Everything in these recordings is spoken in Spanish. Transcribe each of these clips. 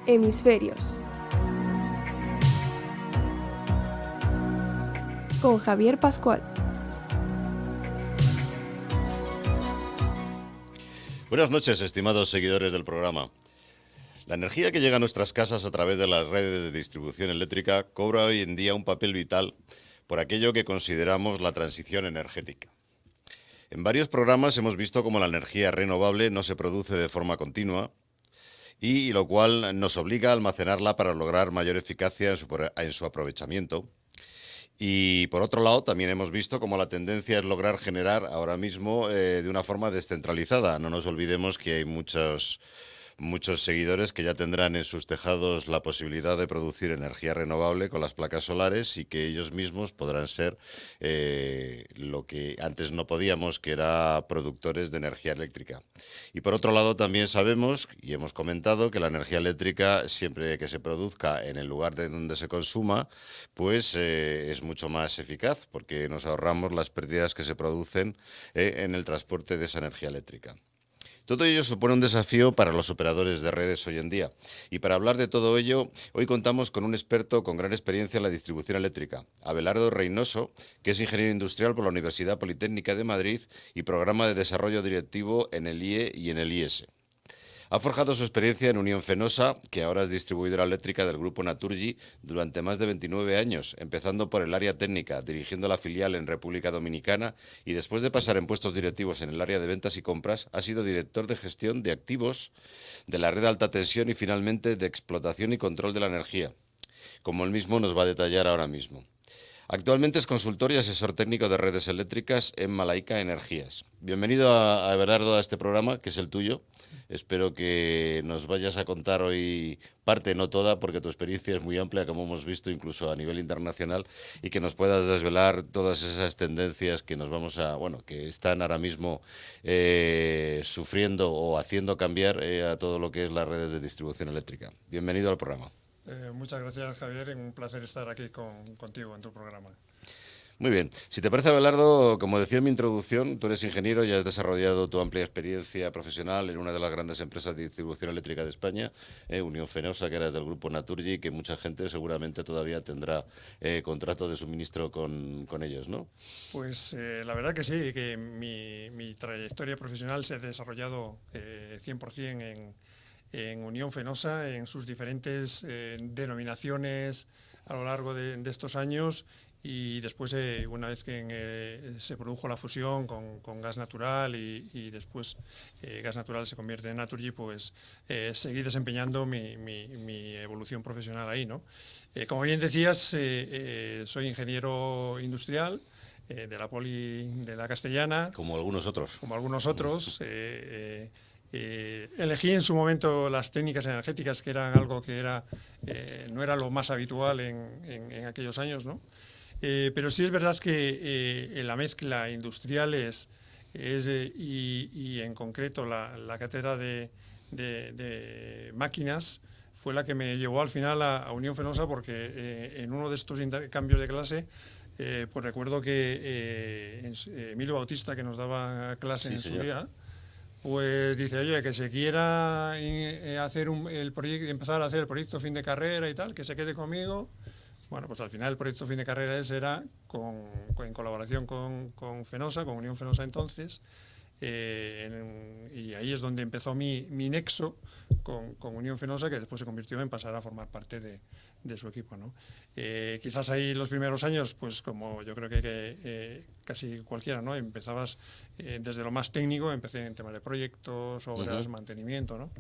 Hemisferios. Con Javier Pascual. Buenas noches, estimados seguidores del programa. La energía que llega a nuestras casas a través de las redes de distribución eléctrica cobra hoy en día un papel vital por aquello que consideramos la transición energética. En varios programas hemos visto cómo la energía renovable no se produce de forma continua y lo cual nos obliga a almacenarla para lograr mayor eficacia en su aprovechamiento. Y por otro lado, también hemos visto cómo la tendencia es lograr generar ahora mismo de una forma descentralizada. No nos olvidemos que hay muchos seguidores que ya tendrán en sus tejados la posibilidad de producir energía renovable con las placas solares y que ellos mismos podrán ser lo que antes no podíamos, que era productores de energía eléctrica. Y por otro lado también sabemos y hemos comentado que la energía eléctrica, siempre que se produzca en el lugar de donde se consuma, pues es mucho más eficaz porque nos ahorramos las pérdidas que se producen en el transporte de esa energía eléctrica. Todo ello supone un desafío para los operadores de redes hoy en día. Y para hablar de todo ello, hoy contamos con un experto con gran experiencia en la distribución eléctrica, Abelardo Reynoso, que es ingeniero industrial por la Universidad Politécnica de Madrid y programa de desarrollo directivo en el IE y en el IES. Ha forjado su experiencia en Unión Fenosa, que ahora es distribuidora eléctrica del grupo Naturgy, durante más de 29 años, empezando por el área técnica, dirigiendo la filial en República Dominicana y después de pasar en puestos directivos en el área de ventas y compras, ha sido director de gestión de activos de la red de alta tensión y finalmente de explotación y control de la energía, como él mismo nos va a detallar ahora mismo. Actualmente es consultor y asesor técnico de redes eléctricas en Malaika Energías. Bienvenido a Abelardo a este programa, que es el tuyo. Espero que nos vayas a contar hoy parte, no toda, porque tu experiencia es muy amplia, como hemos visto, incluso a nivel internacional, y que nos puedas desvelar todas esas tendencias que nos vamos a, bueno, que están ahora mismo sufriendo o haciendo cambiar a todo lo que es las redes de distribución eléctrica. Bienvenido al programa. Muchas gracias, Javier. Un placer estar aquí contigo en tu programa. Muy bien. Si te parece, Abelardo, como decía en mi introducción, tú eres ingeniero y has desarrollado tu amplia experiencia profesional en una de las grandes empresas de distribución eléctrica de España, Unión Fenosa, que era del grupo Naturgy, que mucha gente seguramente todavía tendrá contrato de suministro con ellos, ¿no? Pues la verdad que sí, que mi trayectoria profesional se ha desarrollado 100% en Unión Fenosa, en sus diferentes denominaciones a lo largo de estos años. Y después, una vez que se produjo la fusión con Gas Natural y después Gas Natural se convierte en Naturgy, pues seguí desempeñando mi evolución profesional ahí, ¿no? Como bien decías, soy ingeniero industrial de la Poli de la Castellana. Como algunos otros. Como algunos otros. Elegí en su momento las técnicas energéticas, que eran algo que no era lo más habitual en aquellos años, ¿no? Pero sí es verdad que la mezcla industrial y en concreto la cátedra de máquinas fue la que me llevó al final a Unión Fenosa, porque en uno de estos intercambios de clase, pues recuerdo que Emilio Bautista, que nos daba clase en su día, pues dice, oye, que se quiera hacer empezar a hacer el proyecto fin de carrera y tal, que se quede conmigo. Bueno, pues al final el proyecto fin de carrera ese era en colaboración con Fenosa, con Unión Fenosa entonces, y ahí es donde empezó mi nexo con Unión Fenosa, que después se convirtió en pasar a formar parte de su equipo, ¿no? Quizás ahí los primeros años, pues como yo creo que casi cualquiera, ¿no? Empezabas desde lo más técnico, empecé en temas de proyectos, obras, mantenimiento, ¿no?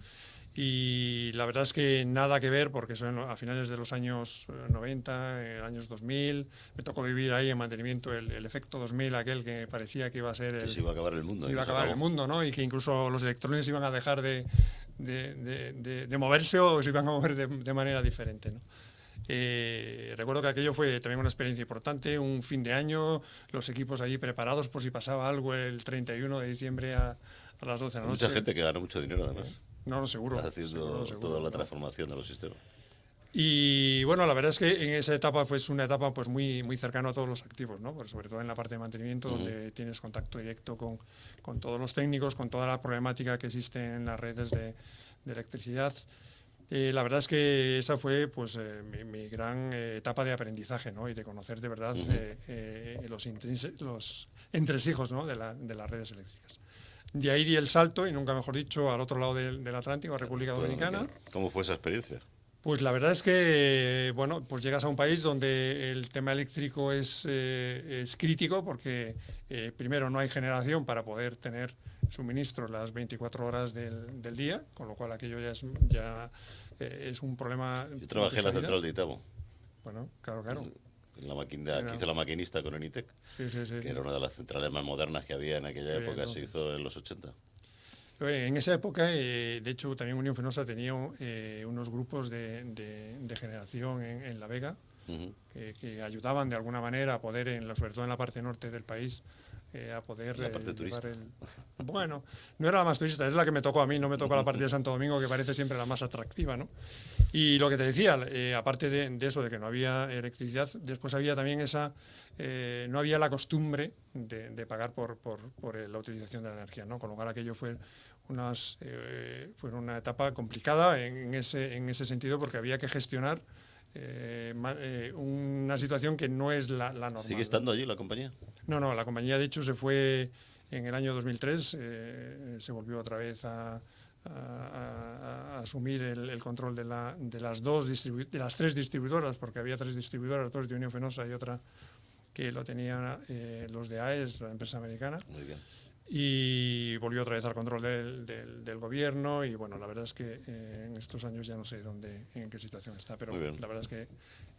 Y la verdad es que nada que ver, porque son a finales de los años 90, años 2000, me tocó vivir ahí en mantenimiento el efecto 2000, aquel que parecía que iba a ser que se iba a acabar el mundo. Iba a acabar el mundo, ¿no? Y que incluso los electrones iban a dejar de moverse o se iban a mover de manera diferente, ¿no? Recuerdo que aquello fue también una experiencia importante, un fin de año, los equipos allí preparados por si pasaba algo el 31 de diciembre a las 12 de la noche. Mucha gente que gana mucho dinero, además. No, seguro. Haciendo toda la transformación de los sistemas. Y bueno, la verdad es que en esa etapa fue una etapa pues muy, muy cercana a todos los activos, ¿no? Pues sobre todo en la parte de mantenimiento, donde tienes contacto directo con todos los técnicos, con toda la problemática que existe en las redes de electricidad. La verdad es que esa fue pues mi gran etapa de aprendizaje, ¿no? Y de conocer de verdad los entresijos, ¿no? de las redes eléctricas. De ahí di el salto, y nunca mejor dicho, al otro lado del Atlántico, a República Dominicana. ¿Cómo fue esa experiencia? Pues la verdad es que, bueno, pues llegas a un país donde el tema eléctrico es crítico porque, primero, no hay generación para poder tener suministro las 24 horas del día, con lo cual aquello es un problema. Yo trabajé en la central de Itabo. Bueno, claro. Aquí hice la maquinista con Enitec, Sí. que era una de las centrales más modernas que había en aquella época, entonces. Se hizo en los 80. En esa época, de hecho, también Unión Fenosa tenía unos grupos de generación en La Vega que ayudaban de alguna manera a poder, sobre todo en la parte norte del país, a poder la parte turista. Bueno, no era la más turista, es la que me tocó a mí, no me tocó la parte de Santo Domingo, que parece siempre la más atractiva, ¿no? Y lo que te decía, aparte de eso, de que no había electricidad, después había también no había la costumbre de pagar por la utilización de la energía, ¿no? Con lo cual aquello fue una etapa complicada en ese sentido, porque había que gestionar una situación que no es la normal. ¿Sigue estando allí la compañía? No, la compañía de hecho se fue en el año 2003, se volvió otra vez a asumir el control de las tres distribuidoras, porque había tres distribuidoras, dos de Unión Fenosa y otra que lo tenían los de AES, la empresa americana. Muy bien. Y volvió otra vez al control del gobierno, y bueno, la verdad es que en estos años ya no sé en qué situación está, pero la verdad es que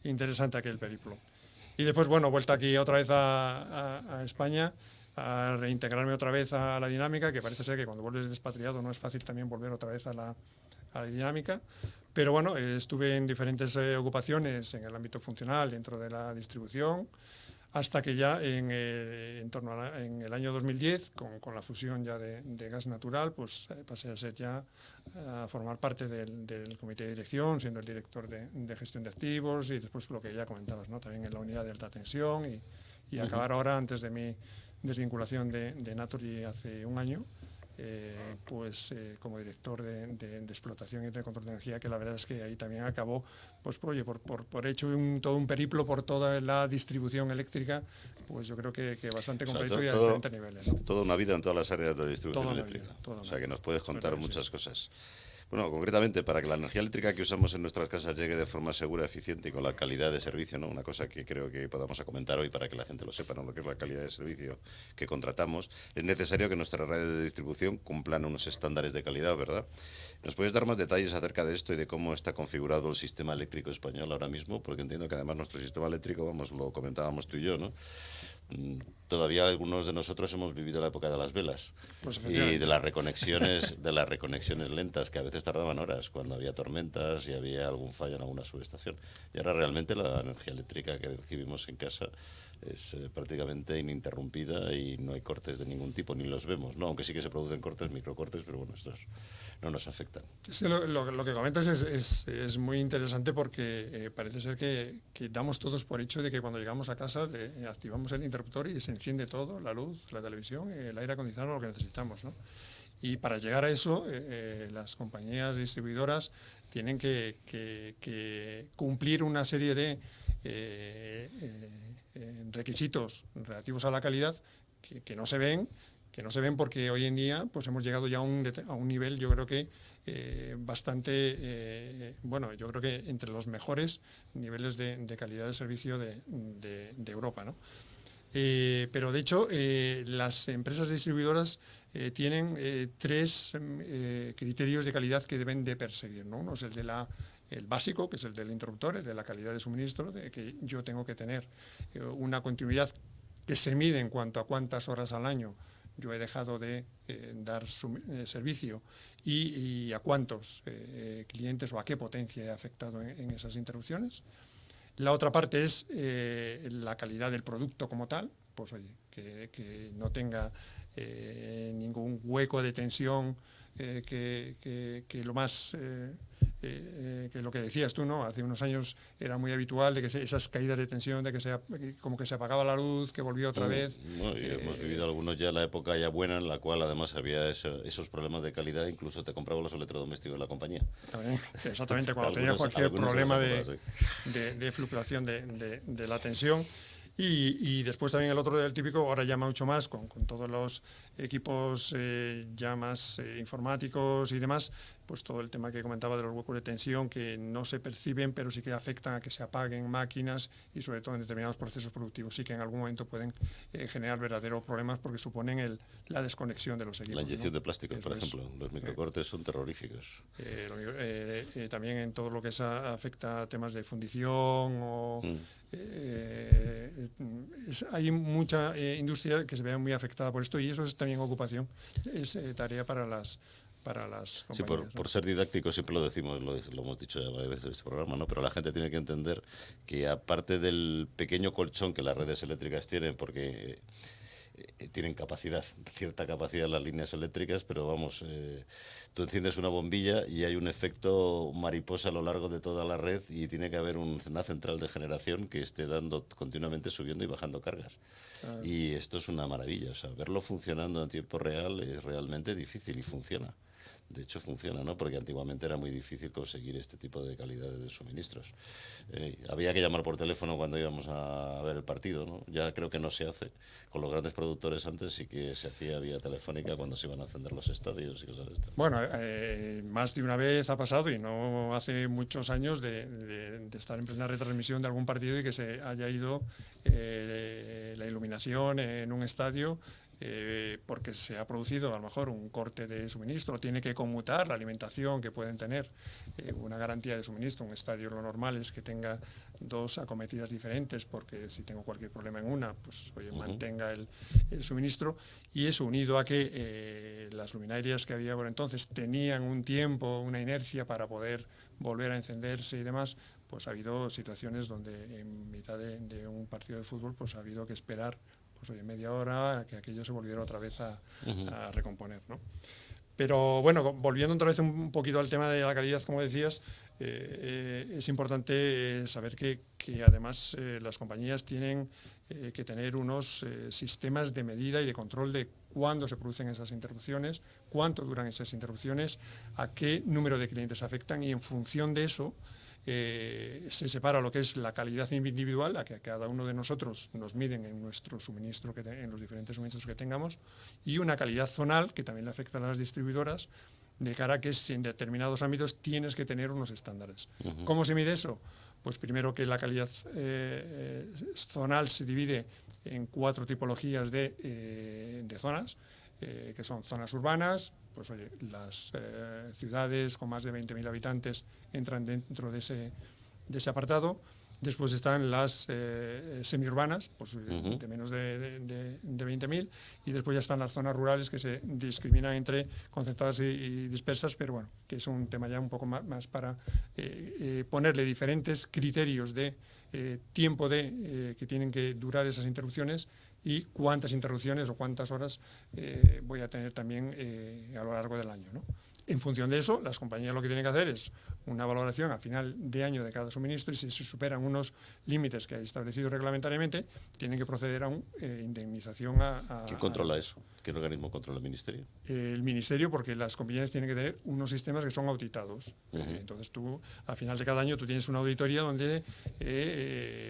interesante aquel periplo. Y después, bueno, vuelta aquí otra vez a España, a reintegrarme otra vez a la dinámica, que parece ser que cuando vuelves despatriado no es fácil también volver otra vez a la dinámica, pero bueno, estuve en diferentes ocupaciones en el ámbito funcional dentro de la distribución, hasta que ya en el año 2010, con la fusión ya de gas natural, pues pasé a ser ya a formar parte del comité de dirección, siendo el director de gestión de activos, y después lo que ya comentabas, ¿no? También en la unidad de alta tensión, y acabar ahora, antes de mi desvinculación de Naturgy hace un año, como director de explotación y de control de energía, que la verdad es que ahí también acabó, pues oye, por hecho todo un periplo por toda la distribución eléctrica, pues yo creo que bastante completo, y a diferentes niveles, ¿no? Toda una vida en todas las áreas de distribución eléctrica. O sea, que nos puedes contar muchas cosas. Bueno, concretamente, para que la energía eléctrica que usamos en nuestras casas llegue de forma segura, eficiente y con la calidad de servicio, ¿no? Una cosa que creo que podamos comentar hoy para que la gente lo sepa, ¿no? Lo que es la calidad de servicio que contratamos, es necesario que nuestras redes de distribución cumplan unos estándares de calidad, ¿verdad? ¿Nos puedes dar más detalles acerca de esto y de cómo está configurado el sistema eléctrico español ahora mismo? Porque entiendo que además nuestro sistema eléctrico, vamos, lo comentábamos tú y yo, ¿no? Todavía algunos de nosotros hemos vivido la época de las velas, pues y de las reconexiones lentas, que a veces tardaban horas cuando había tormentas y había algún fallo en alguna subestación. Y ahora realmente la energía eléctrica que recibimos en casa es prácticamente ininterrumpida y no hay cortes de ningún tipo, ni los vemos, ¿no? Aunque sí que se producen cortes, microcortes, pero bueno, estos no nos afectan. Sí, lo que comentas es muy interesante, porque parece ser que damos todos por hecho de que cuando llegamos a casa activamos el interruptor y se enciende todo, la luz, la televisión, el aire acondicionado, lo que necesitamos, ¿no? Y para llegar a eso, las compañías distribuidoras tienen que cumplir una serie de requisitos relativos a la calidad que no se ven, porque hoy en día pues hemos llegado ya a un nivel, yo creo que bastante, bueno, yo creo que entre los mejores niveles de calidad de servicio de Europa, ¿no? Pero de hecho las empresas distribuidoras tienen tres criterios de calidad que deben de perseguir, ¿no? Uno es el básico, que es el del interruptor, el de la calidad de suministro, de que yo tengo que tener una continuidad que se mide en cuanto a cuántas horas al año yo he dejado de dar servicio y a cuántos clientes o a qué potencia he afectado en esas interrupciones. La otra parte es la calidad del producto como tal, pues oye, que no tenga ningún hueco de tensión, que lo más que lo que decías tú, ¿no? Hace unos años era muy habitual de que esas caídas de tensión, de que como que se apagaba la luz, que volvía otra vez. No, y hemos vivido algunos ya la época ya buena, en la cual además había esos problemas de calidad, incluso te compraba los electrodomésticos de la compañía. También, exactamente, cuando tenías cualquier problema de fluctuación de la tensión. Y después también el otro del típico, ahora ya mucho más, con todos los equipos ya más informáticos y demás, pues todo el tema que comentaba de los huecos de tensión que no se perciben, pero sí que afectan a que se apaguen máquinas y sobre todo en determinados procesos productivos. Sí que en algún momento pueden generar verdaderos problemas porque suponen la desconexión de los equipos. La inyección, ¿no?, de plásticos, Eso por ejemplo. Los microcortes son terroríficos. También en todo lo que afecta a temas de fundición o... hay mucha industria que se ve muy afectada por esto y eso es también ocupación, es tarea para las compañías. Sí, por ser didáctico siempre lo decimos, lo hemos dicho ya varias veces en este programa, ¿no? Pero la gente tiene que entender que aparte del pequeño colchón que las redes eléctricas tienen, porque tienen cierta capacidad las líneas eléctricas, pero vamos, tú enciendes una bombilla y hay un efecto mariposa a lo largo de toda la red y tiene que haber una central de generación que esté dando continuamente, subiendo y bajando cargas. Y esto es una maravilla, o sea, verlo funcionando en tiempo real es realmente difícil y funciona. De hecho funciona, ¿no? Porque antiguamente era muy difícil conseguir este tipo de calidades de suministros. Había que llamar por teléfono cuando íbamos a ver el partido, ¿no? Ya creo que no se hace. Con los grandes productores antes sí que se hacía vía telefónica cuando se iban a encender los estadios y cosas de estas. Bueno, más de una vez ha pasado, y no hace muchos años, de estar en plena retransmisión de algún partido y que se haya ido la iluminación en un estadio porque se ha producido a lo mejor un corte de suministro, tiene que conmutar la alimentación que pueden tener, una garantía de suministro. Un estadio lo normal es que tenga dos acometidas diferentes, porque si tengo cualquier problema en una, pues oye, mantenga el suministro, y eso unido a que las luminarias que había por entonces tenían un tiempo, una inercia para poder volver a encenderse y demás, pues ha habido situaciones donde en mitad de un partido de fútbol pues ha habido que esperar pues oye, media hora a que aquello se volviera otra vez a recomponer, ¿no? Pero bueno, volviendo otra vez un poquito al tema de la calidad, como decías, es importante saber que además las compañías tienen que tener unos sistemas de medida y de control de cuándo se producen esas interrupciones, cuánto duran esas interrupciones, a qué número de clientes afectan, y en función de eso se separa lo que es la calidad individual, a que cada uno de nosotros nos miden en nuestro suministro, en los diferentes suministros que tengamos, y una calidad zonal que también le afecta a las distribuidoras, de cara a que si en determinados ámbitos tienes que tener unos estándares. ¿Cómo se mide eso? Pues primero que la calidad zonal se divide en 4 tipologías de zonas, que son zonas urbanas. Pues oye, las ciudades con más de 20.000 habitantes entran dentro de ese apartado. Después están las semiurbanas, pues, de menos de 20.000, y después ya están las zonas rurales, que se discriminan entre concentradas y dispersas, pero bueno, que es un tema ya un poco más para ponerle diferentes criterios de tiempo que tienen que durar esas interrupciones, y cuántas interrupciones o cuántas horas voy a tener también a lo largo del año, ¿no? En función de eso, las compañías lo que tienen que hacer es una valoración a final de año de cada suministro, y si se superan unos límites que hay establecidos reglamentariamente, tienen que proceder a una indemnización ¿Quién controla eso? ¿Qué organismo controla el Ministerio? El Ministerio, porque las compañías tienen que tener unos sistemas que son auditados. Entonces tú, a final de cada año, tú tienes una auditoría donde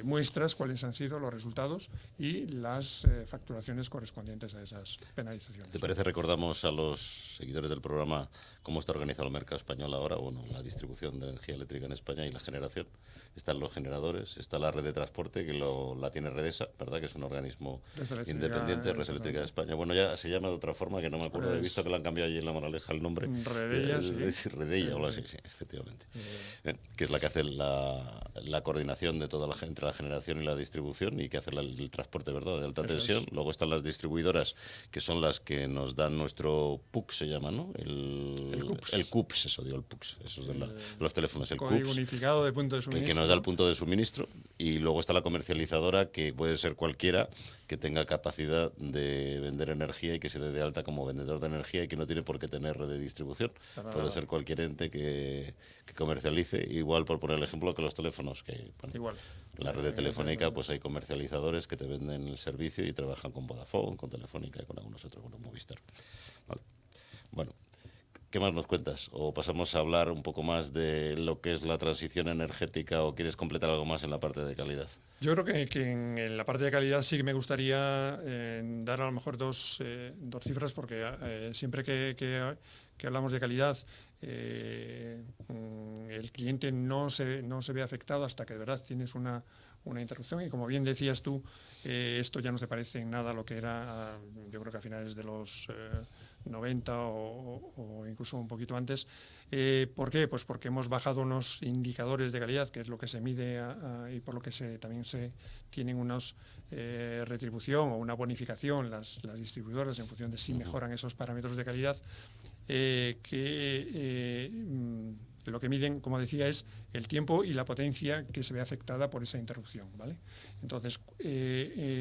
muestras cuáles han sido los resultados y las facturaciones correspondientes a esas penalizaciones. ¿Te parece, recordamos a los seguidores del programa cómo está organizado el mercado español ahora? Bueno, la distribución de energía eléctrica en España y la generación. Están los generadores, está la red de transporte, que la tiene Redesa, ¿verdad?, que es un organismo independiente, Red Eléctrica de España. Bueno, ya se llama de otra forma, que no me acuerdo, he visto que le han cambiado allí en La Moraleja el nombre. Redella, sí. Redella, o algo así, sí, efectivamente. Que es la que hace la coordinación de toda entre la generación y la distribución, y que hace el transporte, ¿verdad?, de alta tensión. Luego están las distribuidoras, que son las que nos dan nuestro PUC, se llama, ¿no? El CUPS, eso digo, el PUCS, eso es de los teléfonos, el Código CUPS, unificado de punto de suministro. el que nos da el punto de suministro. Y luego está la comercializadora, que puede ser cualquiera, que tenga capacidad de vender energía y que se dé de alta como vendedor de energía y que no tiene por qué tener red de distribución. Puede ser cualquier ente que comercialice, igual por poner el ejemplo que los teléfonos, que bueno, Igual. la red de Telefónica, pues hay comercializadores que te venden el servicio y trabajan con Vodafone, con Telefónica y con algunos otros, con Movistar. Vale. Bueno, ¿qué más nos cuentas? ¿O pasamos a hablar un poco más de lo que es la transición energética o quieres completar algo más en la parte de calidad? Yo creo que en la parte de calidad sí que me gustaría dar a lo mejor dos cifras, porque siempre que hablamos de calidad, el cliente no se ve afectado hasta que de verdad tienes una interrupción. Y como bien decías tú, esto ya no se parece en nada a lo que era, yo creo que a finales de los 90 o incluso un poquito antes. ¿Por qué? Pues porque hemos bajado unos indicadores de calidad, que es lo que se mide y por lo que también se tienen unos retribución o una bonificación las distribuidoras en función de si mejoran esos parámetros de calidad, lo que miden, como decía, es el tiempo y la potencia que se ve afectada por esa interrupción, ¿vale? Entonces,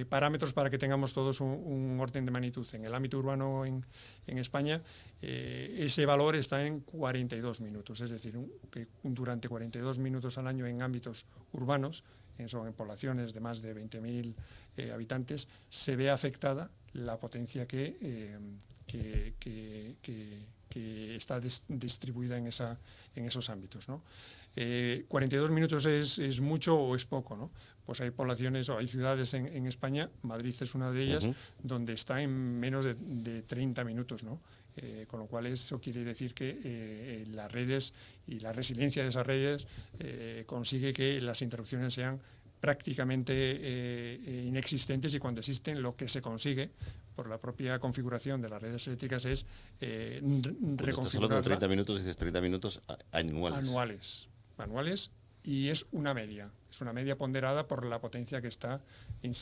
parámetros para que tengamos todos un orden de magnitud. En el ámbito urbano en España, ese valor está en 42 minutos, es decir, que durante 42 minutos al año en ámbitos urbanos, en poblaciones de más de 20.000 habitantes, se ve afectada la potencia que está distribuida en esos ámbitos, ¿no? 42 minutos es mucho o es poco, ¿no? Pues hay poblaciones o hay ciudades en España, Madrid es una de ellas, donde está en menos de 30 minutos, ¿no? Con lo cual eso quiere decir que las redes y la resiliencia de esas redes consigue que las interrupciones sean prácticamente inexistentes, y cuando existen lo que se consigue por la propia configuración de las redes eléctricas es reconfigurarla. Estás hablando de 30 minutos, dices 30 minutos anuales. Anuales, y es una media ponderada por la potencia que está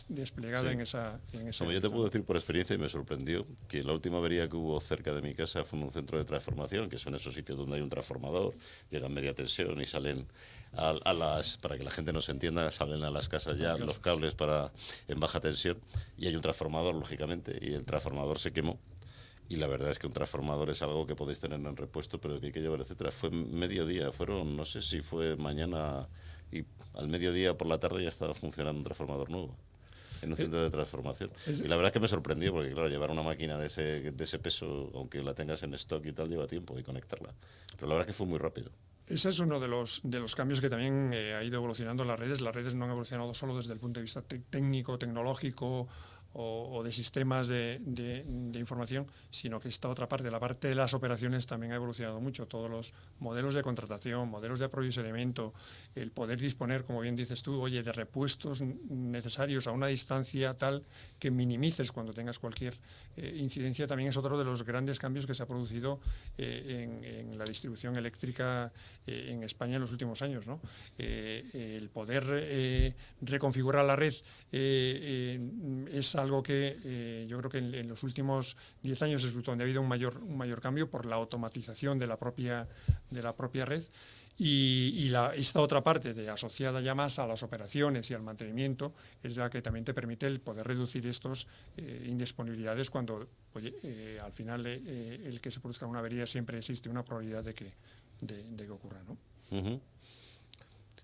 desplegada en esa Como yo te puedo decir por experiencia, y me sorprendió que la última avería que hubo cerca de mi casa fue en un centro de transformación, que son esos sitios donde hay un transformador, llegan media tensión y salen para que la gente nos entienda, salen a las casas ya los cables en baja tensión, y hay un transformador, lógicamente, y el transformador se quemó. Y la verdad es que un transformador es algo que podéis tener en repuesto, pero que hay que llevar, etcétera. Fue mediodía, no sé si fue mañana, y al mediodía por la tarde ya estaba funcionando un transformador nuevo en un centro de transformación. Y la verdad es que me sorprendió, porque claro, llevar una máquina de ese peso, aunque la tengas en stock y tal, lleva tiempo y conectarla. Pero la verdad es que fue muy rápido. Ese es uno de los cambios que también ha ido evolucionando las redes. Las redes no han evolucionado solo desde el punto de vista técnico, tecnológico o de sistemas de información, sino que esta otra parte, la parte de las operaciones, también ha evolucionado mucho. Todos los modelos de contratación, modelos de aprovisionamiento, el poder disponer, como bien dices tú, oye, de repuestos necesarios a una distancia tal que minimices cuando tengas cualquier incidencia, también es otro de los grandes cambios que se ha producido en la distribución eléctrica en España en los últimos años, ¿no? El poder reconfigurar la red es algo que yo creo que en los últimos 10 años es donde ha habido un mayor cambio por la automatización de la propia red. Y esta otra parte asociada ya más a las operaciones y al mantenimiento es la que también te permite el poder reducir estos indisponibilidades cuando, oye, al final el que se produzca una avería siempre existe una probabilidad de que ocurra, ¿no?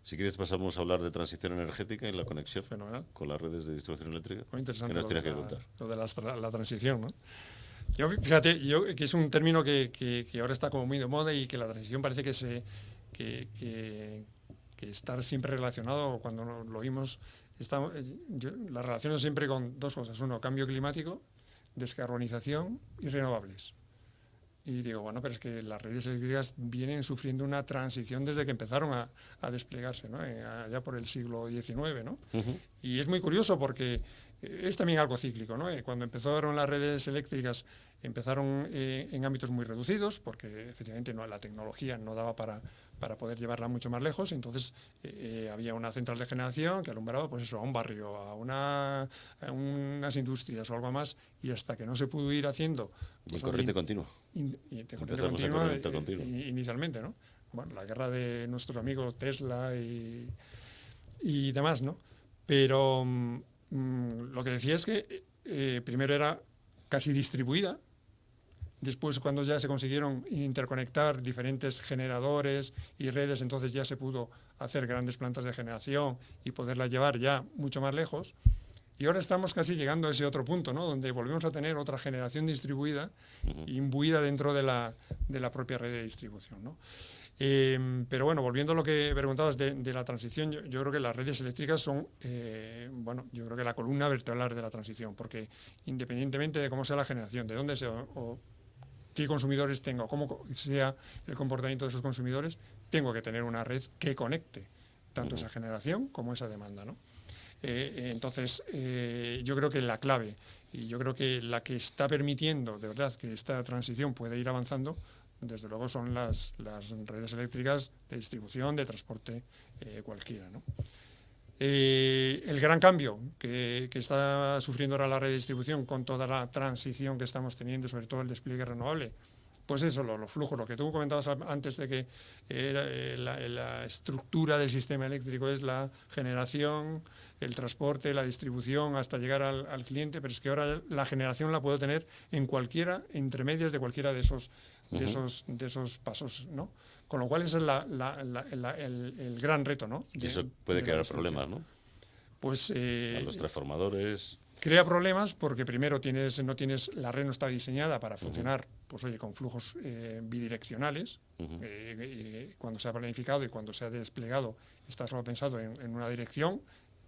Si quieres pasamos a hablar de transición energética y la conexión con las redes de distribución eléctrica. Muy interesante. ¿Qué nos tienes que contar? Lo de la transición, ¿no? Fíjate, que es un término que ahora está como muy de moda, y que la transición parece que estar siempre relacionado, cuando lo oímos, la relaciono siempre con dos cosas. Uno, cambio climático, descarbonización y renovables. Y digo, bueno, pero es que las redes eléctricas vienen sufriendo una transición desde que empezaron a desplegarse, ¿no? Allá por el siglo XIX, ¿no? Y es muy curioso porque es también algo cíclico, ¿no? Cuando empezaron las redes eléctricas, empezaron en ámbitos muy reducidos, porque efectivamente la tecnología no daba para poder llevarla mucho más lejos. Entonces había una central de generación que alumbraba, pues eso, a un barrio, a unas industrias o algo más, y hasta que no se pudo ir haciendo... Pues, corriente continua. Corriente continua inicialmente, ¿no? Bueno, la guerra de nuestros amigos Tesla y demás, ¿no? Pero lo que decía es que primero era casi distribuida. Después, cuando ya se consiguieron interconectar diferentes generadores y redes, entonces ya se pudo hacer grandes plantas de generación y poderla llevar ya mucho más lejos. Y ahora estamos casi llegando a ese otro punto, ¿no? Donde volvemos a tener otra generación distribuida, imbuida dentro de la propia red de distribución, ¿no? Pero bueno, volviendo a lo que preguntabas de la transición, yo creo que las redes eléctricas son, yo creo que la columna vertebral de la transición, porque independientemente de cómo sea la generación, de dónde sea o qué consumidores tengo, cómo sea el comportamiento de esos consumidores, tengo que tener una red que conecte tanto esa generación como esa demanda, ¿no? Entonces, yo creo que la clave, y yo creo que la que está permitiendo de verdad que esta transición pueda ir avanzando, desde luego son las redes eléctricas de distribución, de transporte, cualquiera, ¿no? El gran cambio que está sufriendo ahora la red de distribución con toda la transición que estamos teniendo, sobre todo el despliegue renovable, pues eso, los flujos, lo que tú comentabas antes de que la estructura del sistema eléctrico es la generación, el transporte, la distribución hasta llegar al cliente, pero es que ahora la generación la puedo tener en cualquiera, entre medias de cualquiera de esos pasos, ¿no? Con lo cual ese es el gran reto, ¿no? Y eso puede crear problemas, ¿no? Pues a los transformadores. Crea problemas porque primero la red no está diseñada para funcionar, pues oye, con flujos bidireccionales. Cuando se ha planificado y cuando se ha desplegado está solo pensado en una dirección,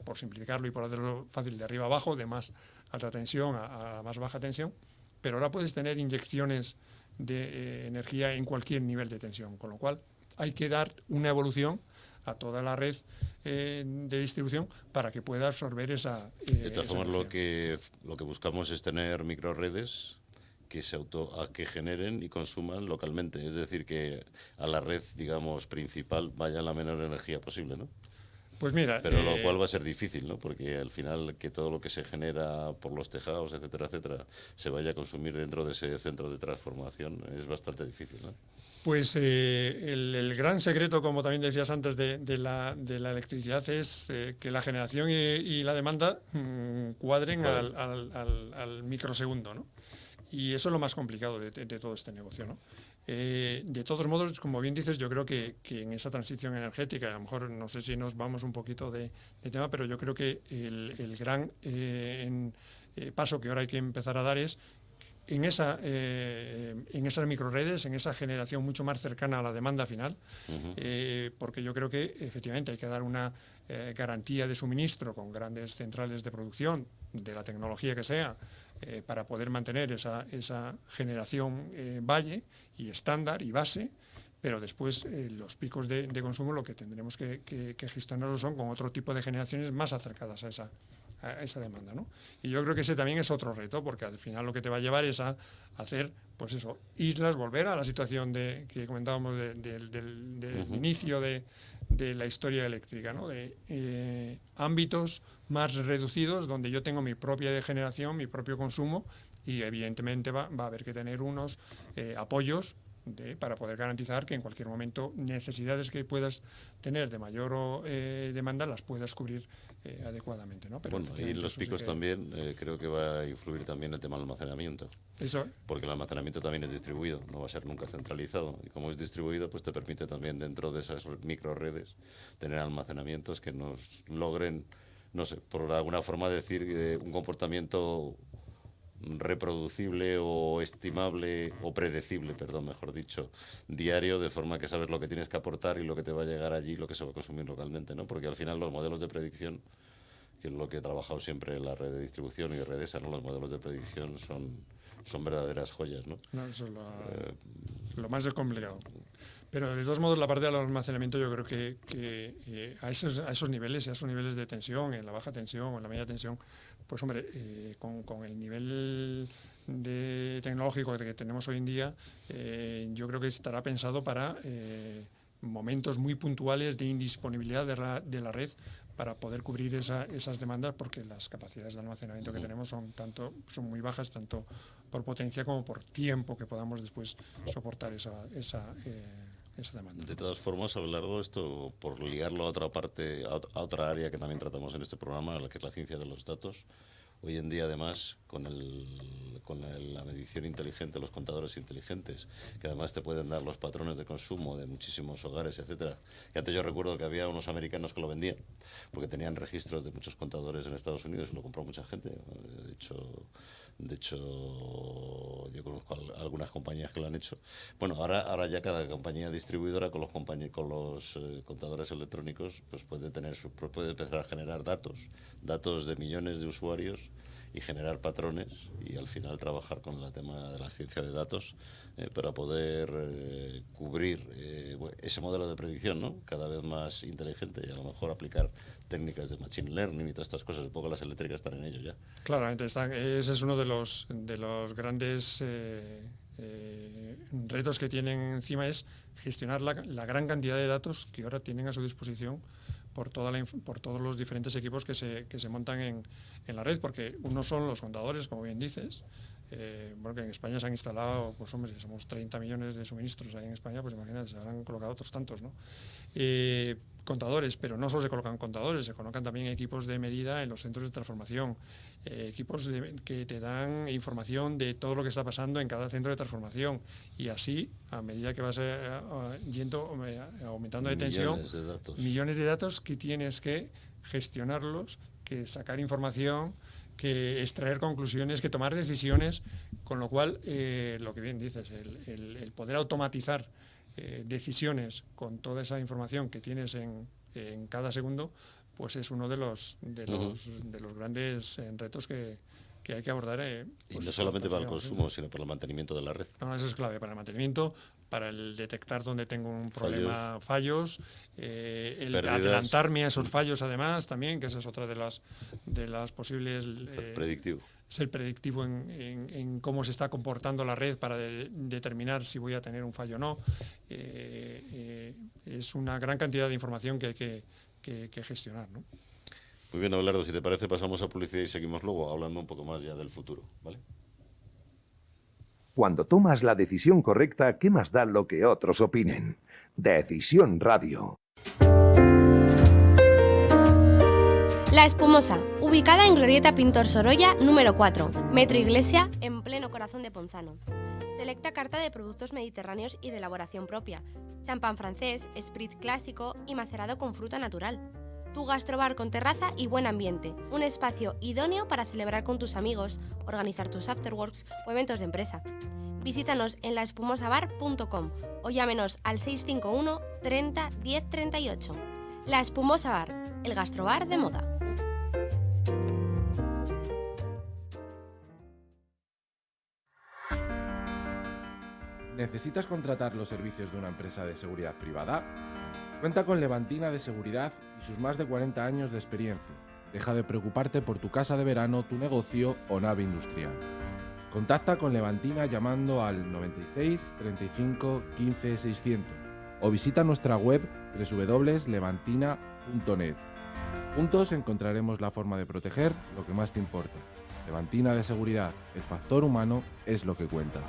por simplificarlo y por hacerlo fácil, de arriba a abajo, de más alta tensión a más baja tensión. Pero ahora puedes tener inyecciones de energía en cualquier nivel de tensión, con lo cual hay que dar una evolución a toda la red de distribución para que pueda absorber esa de todas formas, energía. lo que buscamos es tener microredes que generen y consuman localmente, es decir, que a la red, digamos, principal vaya la menor energía posible, ¿no? Pues mira, pero lo cual va a ser difícil, ¿no? Porque al final que todo lo que se genera por los tejados, etcétera, etcétera, se vaya a consumir dentro de ese centro de transformación es bastante difícil, ¿no? Pues el gran secreto, como también decías antes, de la electricidad es que la generación y la demanda cuadren al microsegundo, ¿no? Y eso es lo más complicado de todo este negocio, ¿no? De todos modos, como bien dices, yo creo que en esa transición energética, a lo mejor no sé si nos vamos un poquito de tema, pero yo creo que el gran paso que ahora hay que empezar a dar es en esas microredes, en esa generación mucho más cercana a la demanda final, porque yo creo que efectivamente hay que dar una garantía de suministro con grandes centrales de producción, de la tecnología que sea, para poder mantener esa generación valle y estándar y base, pero después los picos de consumo lo que tendremos que gestionarlos son con otro tipo de generaciones más acercadas a esa demanda, ¿no? Y yo creo que ese también es otro reto, porque al final lo que te va a llevar es a hacer, pues eso, islas, volver a la situación que comentábamos del inicio de la historia eléctrica, ¿no? De ámbitos más reducidos donde yo tengo mi propia generación, mi propio consumo y evidentemente va a haber que tener unos apoyos para poder garantizar que en cualquier momento necesidades que puedas tener de mayor demanda las puedas cubrir adecuadamente, ¿no? Pero bueno, y los picos también creo que va a influir también el tema del almacenamiento. Eso. Porque el almacenamiento también es distribuido, no va a ser nunca centralizado. Y como es distribuido, pues te permite también dentro de esas microredes tener almacenamientos que nos logren, no sé, por alguna forma decir un comportamiento reproducible o estimable o predecible, perdón, mejor dicho, diario, de forma que sabes lo que tienes que aportar y lo que te va a llegar allí y lo que se va a consumir localmente, ¿no? Porque al final los modelos de predicción, que es lo que he trabajado siempre en la red de distribución y de Redesa, ¿no? Los modelos de predicción son verdaderas joyas, ¿no? No, eso es lo más complicado. Pero de todos modos la parte del almacenamiento yo creo que a esos niveles, a esos niveles de tensión, en la baja tensión o en la media tensión, pues hombre, con el nivel tecnológico que tenemos hoy en día, yo creo que estará pensado para momentos muy puntuales de indisponibilidad de la red para poder cubrir esas demandas, porque las capacidades de almacenamiento que tenemos son muy bajas, tanto por potencia como por tiempo que podamos después soportar esa esa demanda. De todas formas, Abelardo, esto, por ligarlo a otra parte, a otra área que también tratamos en este programa, la que es la ciencia de los datos, hoy en día, además, con la medición inteligente, los contadores inteligentes, que además te pueden dar los patrones de consumo de muchísimos hogares, etcétera. Que antes yo recuerdo que había unos americanos que lo vendían, porque tenían registros de muchos contadores en Estados Unidos y lo compró mucha gente. De hecho, yo conozco algunas compañías que lo han hecho. Bueno, ahora ya cada compañía distribuidora con los contadores electrónicos pues puede empezar a generar datos de millones de usuarios y generar patrones y al final trabajar con el tema de la ciencia de datos para poder cubrir ese modelo de predicción, ¿no? Cada vez más inteligente y a lo mejor aplicar técnicas de machine learning y todas estas cosas. Un poco las eléctricas están en ello ya. Claramente están. Ese es uno de los grandes retos que tienen encima, es gestionar la gran cantidad de datos que ahora tienen a su disposición por todos los diferentes equipos que se montan en la red, porque unos son los contadores, como bien dices, porque en España se han instalado, pues hombre, somos 30 millones de suministros ahí en España, pues imagínate, se habrán colocado otros tantos, ¿no? Contadores, pero no solo se colocan contadores, se colocan también equipos de medida en los centros de transformación, equipos que te dan información de todo lo que está pasando en cada centro de transformación, y así, a medida que vas aumentando de tensión, millones de datos que tienes que gestionarlos, que sacar información, que extraer conclusiones, que tomar decisiones, con lo cual, lo que bien dices, el poder automatizar decisiones con toda esa información que tienes en cada segundo, pues es uno de los grandes retos que hay que abordar. Y no solamente para el consumo, sino para el mantenimiento de la red. No, eso es clave, para el mantenimiento, para el detectar dónde tengo un problema, fallos, el pérdidas, adelantarme a esos fallos además también, que esa es otra de las posibles... predictivo. Ser predictivo en cómo se está comportando la red para determinar si voy a tener un fallo o no. Es una gran cantidad de información que hay que gestionar, ¿no? Muy bien, Abelardo, si te parece pasamos a publicidad y seguimos luego hablando un poco más ya del futuro, ¿vale? Cuando tomas la decisión correcta, ¿qué más da lo que otros opinen? Decisión Radio. La Espumosa, ubicada en Glorieta Pintor Sorolla, número 4, Metro Iglesia, en pleno corazón de Ponzano. Selecta carta de productos mediterráneos y de elaboración propia, champán francés, sprit clásico y macerado con fruta natural. Tu gastrobar con terraza y buen ambiente, un espacio idóneo para celebrar con tus amigos, organizar tus afterworks o eventos de empresa. Visítanos en laespumosabar.com o llámenos al 651 30 10 38. La Espumosa Bar, el gastrobar de moda. ¿Necesitas contratar los servicios de una empresa de seguridad privada? Cuenta con Levantina de Seguridad y sus más de 40 años de experiencia. Deja de preocuparte por tu casa de verano, tu negocio o nave industrial. Contacta con Levantina llamando al 96 35 15 600 o visita nuestra web www.levantina.net. Juntos encontraremos la forma de proteger lo que más te importa. Levantina de Seguridad, el factor humano es lo que cuenta.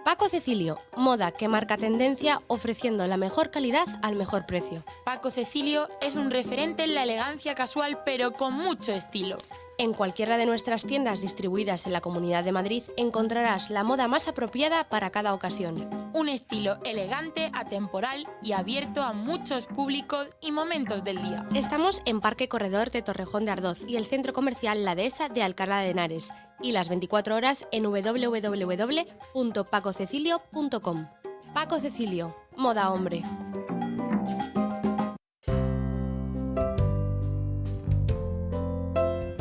Paco Cecilio, moda que marca tendencia ofreciendo la mejor calidad al mejor precio. Paco Cecilio es un referente en la elegancia casual, pero con mucho estilo. En cualquiera de nuestras tiendas distribuidas en la Comunidad de Madrid encontrarás la moda más apropiada para cada ocasión. Un estilo elegante, atemporal y abierto a muchos públicos y momentos del día. Estamos en Parque Corredor de Torrejón de Ardoz y el centro comercial La Dehesa de Alcalá de Henares, y las 24 horas en www.pacocecilio.com. Paco Cecilio, moda hombre.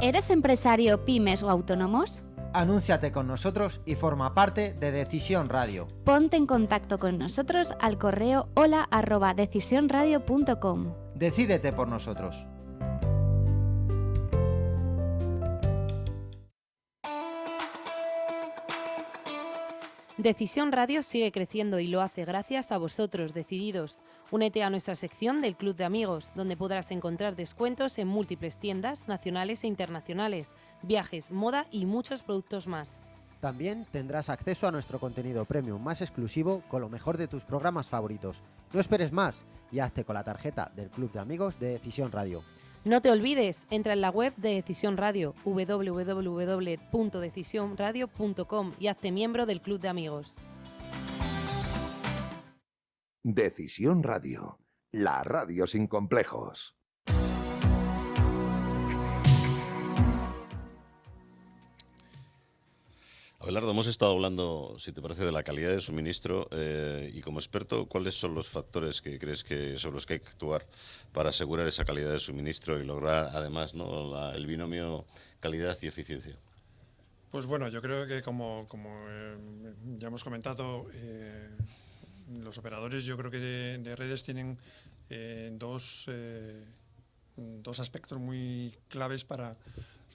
¿Eres empresario, pymes o autónomos? Anúnciate con nosotros y forma parte de Decisión Radio. Ponte en contacto con nosotros al correo hola@decisionradio.com. Decídete por nosotros. Decisión Radio sigue creciendo y lo hace gracias a vosotros, decididos. Únete a nuestra sección del Club de Amigos, donde podrás encontrar descuentos en múltiples tiendas nacionales e internacionales, viajes, moda y muchos productos más. También tendrás acceso a nuestro contenido premium más exclusivo con lo mejor de tus programas favoritos. No esperes más y hazte con la tarjeta del Club de Amigos de Decisión Radio. No te olvides, entra en la web de Decisión Radio, www.decisionradio.com, y hazte miembro del Club de Amigos. Decisión Radio, la radio sin complejos. Abelardo, hemos estado hablando, si te parece, de la calidad de suministro y como experto, ¿cuáles son los factores que crees que sobre los que hay que actuar para asegurar esa calidad de suministro y lograr, además, ¿no?, el binomio calidad y eficiencia? Pues bueno, yo creo que como ya hemos comentado, los operadores, yo creo que de redes tienen dos aspectos muy claves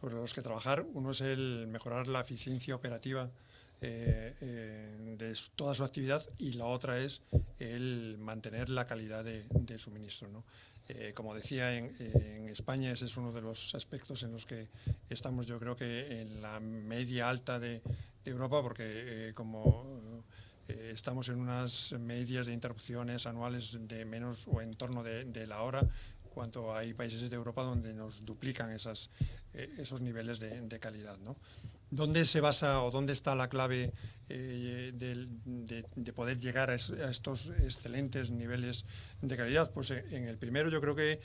sobre los que trabajar. Uno es el mejorar la eficiencia operativa de toda su actividad, y la otra es el mantener la calidad de suministro, ¿no? Como decía, en España ese es uno de los aspectos en los que estamos, yo creo que en la media alta de Europa, porque estamos en unas medias de interrupciones anuales de menos o en torno de la hora, cuanto hay países de Europa donde nos duplican esos niveles de calidad, ¿no? ¿Dónde se basa o dónde está la clave de poder llegar a estos excelentes niveles de calidad? Pues en el primero, yo creo que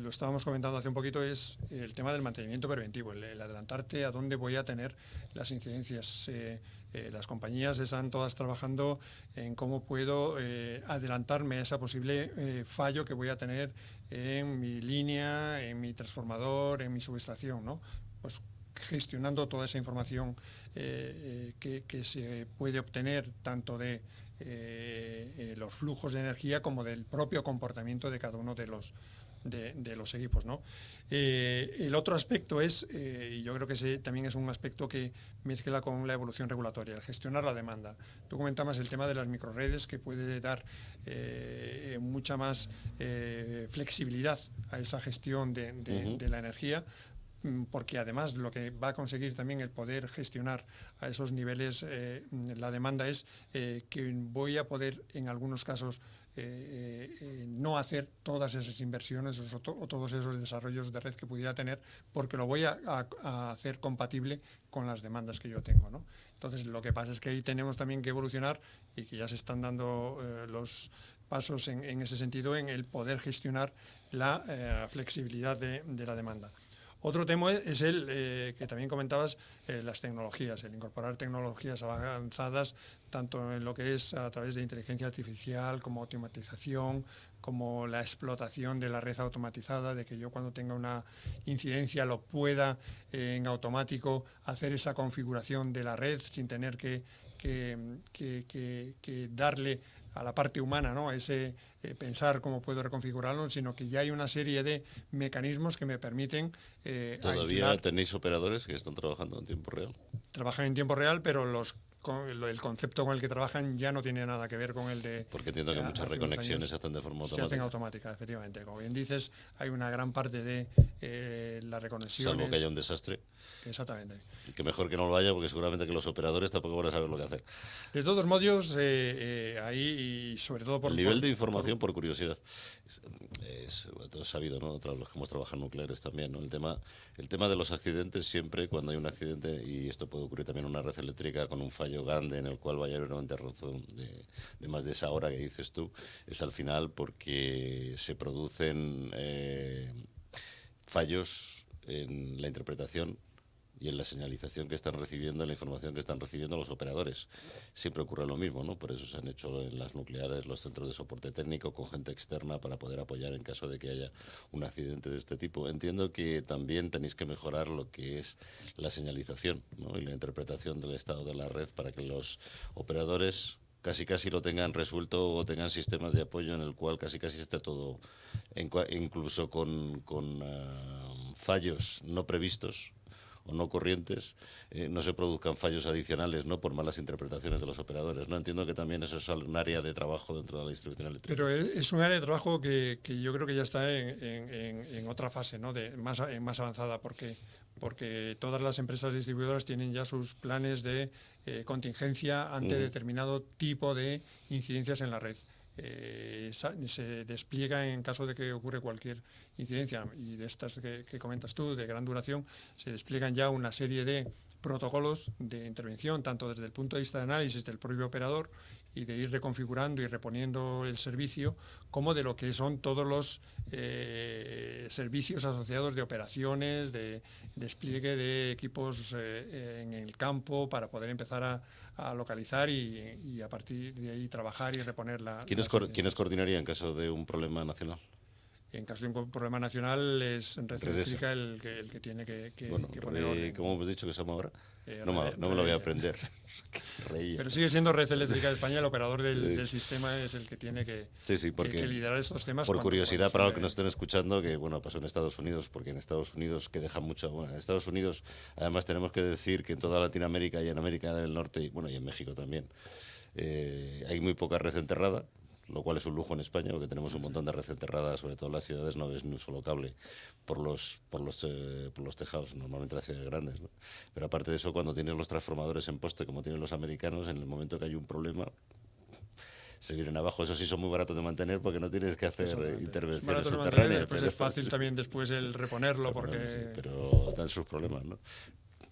lo estábamos comentando hace un poquito, es el tema del mantenimiento preventivo, el adelantarte a dónde voy a tener las incidencias. Las compañías están todas trabajando en cómo puedo adelantarme a ese posible fallo que voy a tener en mi línea, en mi transformador, en mi subestación, ¿no? Pues gestionando toda esa información que se puede obtener tanto de los flujos de energía como del propio comportamiento de cada uno de los equipos, ¿no? El otro aspecto es, y yo creo que ese también es un aspecto que mezcla con la evolución regulatoria, el gestionar la demanda. Tú comentabas el tema de las microredes, que puede dar mucha más flexibilidad a esa gestión de la energía, porque además lo que va a conseguir también el poder gestionar a esos niveles la demanda es que voy a poder en algunos casos no hacer todas esas inversiones o todos esos desarrollos de red que pudiera tener, porque lo voy a hacer compatible con las demandas que yo tengo, ¿no? Entonces, lo que pasa es que ahí tenemos también que evolucionar, y que ya se están dando los pasos en ese sentido, en el poder gestionar la flexibilidad de la demanda. Otro tema es el que también comentabas, las tecnologías, el incorporar tecnologías avanzadas, tanto en lo que es a través de inteligencia artificial, como automatización, como la explotación de la red automatizada, de que yo cuando tenga una incidencia lo pueda en automático hacer esa configuración de la red sin tener que darle a la parte humana, ¿no?, ese pensar cómo puedo reconfigurarlo, sino que ya hay una serie de mecanismos que me permiten ¿Todavía aislar. tenéis operadores que están trabajando en tiempo real? Trabajan en tiempo real, pero el concepto con el que trabajan ya no tiene nada que ver con el de... Porque entiendo que muchas reconexiones se hacen de forma automática. Se hacen automáticas, efectivamente. Como bien dices, hay una gran parte de las reconexiones... Salvo que haya un desastre. Exactamente. Y que mejor que no lo haya, porque seguramente que los operadores tampoco van a saber lo que hacer. De todos modos, ahí, y sobre todo por... El nivel de información, por curiosidad, es todo sabido, ¿no? Los que hemos trabajado en nucleares también, ¿no? El tema de los accidentes, siempre cuando hay un accidente, y esto puede ocurrir también en una red eléctrica con un fallo grande en el cual vaya a haber una interrupción de más de esa hora que dices tú, es al final porque se producen fallos en la interpretación y en la señalización que están recibiendo, en la información que están recibiendo los operadores. Siempre ocurre lo mismo, ¿no? Por eso se han hecho en las nucleares los centros de soporte técnico con gente externa para poder apoyar en caso de que haya un accidente de este tipo. Entiendo que también tenéis que mejorar lo que es la señalización, ¿no?, y la interpretación del estado de la red para que los operadores casi lo tengan resuelto, o tengan sistemas de apoyo en el cual casi esté todo, incluso con fallos no previstos o no corrientes, no se produzcan fallos adicionales, ¿no?, por malas interpretaciones de los operadores, ¿no? Entiendo que también eso es un área de trabajo dentro de la distribución eléctrica. Pero es un área de trabajo que yo creo que ya está en otra fase, ¿no?, más avanzada, porque porque todas las empresas distribuidoras tienen ya sus planes de contingencia ante determinado tipo de incidencias en la red. Se despliega en caso de que ocurra cualquier incidencia, y de estas que comentas tú, de gran duración, se despliegan ya una serie de protocolos de intervención, tanto desde el punto de vista de análisis del propio operador y de ir reconfigurando y reponiendo el servicio, como de lo que son todos los servicios asociados de operaciones, de despliegue de equipos en el campo para poder empezar a localizar y a partir de ahí trabajar y reponer la... ¿Quiénes coordinaría en caso de un problema nacional? En caso de un problema nacional es Red Eléctrica el que tiene que poner orden. ¿Cómo hemos dicho que se llama ahora? No me lo voy a aprender. Pero sigue siendo Red Eléctrica de España, el operador del sistema es el que tiene que liderar estos temas. Por curiosidad, para los que nos estén escuchando, que pasó en Estados Unidos, porque en Estados Unidos que deja mucho... Bueno, en Estados Unidos, además tenemos que decir que en toda Latinoamérica y en América del Norte, y en México también, hay muy poca red enterrada, lo cual es un lujo en España, porque tenemos un montón de red enterrada, sobre todo en las ciudades no ves ni un solo cable por los tejados, normalmente las ciudades grandes, ¿no? Pero aparte de eso, cuando tienes los transformadores en poste, como tienen los americanos, en el momento que hay un problema, se vienen abajo. Eso sí, son muy baratos de mantener porque no tienes que hacer intervenciones subterráneas. Pues es fácil también después el reponerlo, porque... Sí, pero dan sus problemas, ¿no?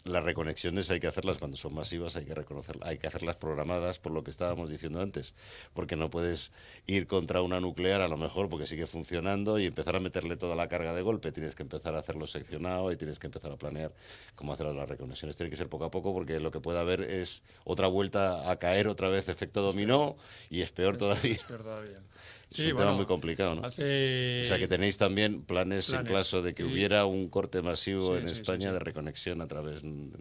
Las reconexiones hay que hacerlas cuando son masivas, hay que hacerlas programadas, por lo que estábamos diciendo antes, porque no puedes ir contra una nuclear a lo mejor porque sigue funcionando y empezar a meterle toda la carga de golpe. Tienes que empezar a hacerlo seccionado y tienes que empezar a planear cómo hacer las reconexiones. Tiene que ser poco a poco, porque lo que puede haber es otra vuelta a caer otra vez, efecto dominó, y es peor todavía. Es peor todavía. Es un tema muy complicado, ¿no? O sea que tenéis también planes en caso de que hubiera un corte masivo en España de reconexión a través nacional.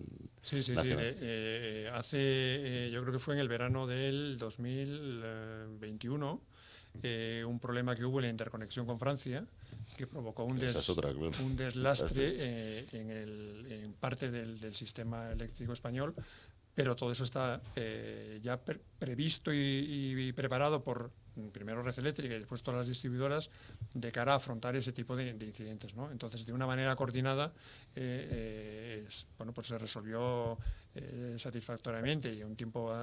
Yo creo que fue en el verano del 2021, un problema que hubo en la interconexión con Francia, que provocó un deslastre en parte del sistema eléctrico español, pero todo eso está ya previsto y preparado por primero Red Eléctrica y después todas las distribuidoras de cara a afrontar ese tipo de incidentes, ¿no? Entonces, de una manera coordinada, pues se resolvió satisfactoriamente y en un tiempo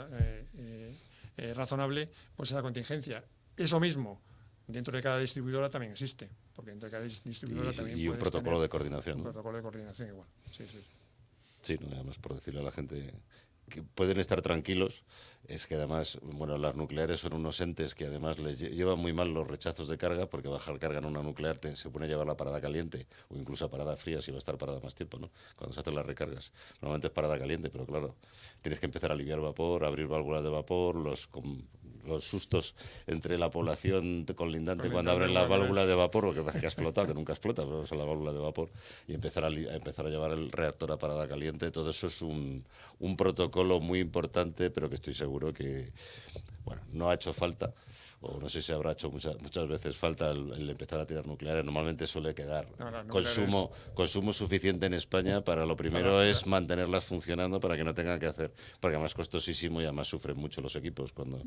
razonable, pues esa contingencia. Eso mismo dentro de cada distribuidora también existe, porque dentro de cada distribuidora también y un protocolo de coordinación. Un protocolo de coordinación igual, sí. Sí, además, por decirle a la gente que pueden estar tranquilos, es que además, las nucleares son unos entes que además les llevan muy mal los rechazos de carga, porque bajar carga en una nuclear se pone a llevarla a parada caliente o incluso a parada fría si va a estar parada más tiempo, ¿no? Cuando se hacen las recargas. Normalmente es parada caliente, pero claro, tienes que empezar a aliviar vapor, abrir válvulas de vapor, los sustos entre la población conlindante cuando abren las válvulas de vapor, porque parece que ha explotado, que nunca explota, pero son las válvulas de vapor, y empezar a llevar el reactor a parada caliente. Todo eso es un protocolo muy importante, pero que estoy seguro que no ha hecho falta, o no sé si habrá hecho muchas veces falta el empezar a tirar nucleares. Normalmente suele quedar consumo suficiente en España para lo primero es mantenerlas funcionando para que no tengan que hacer, porque además es costosísimo y además sufren mucho los equipos cuando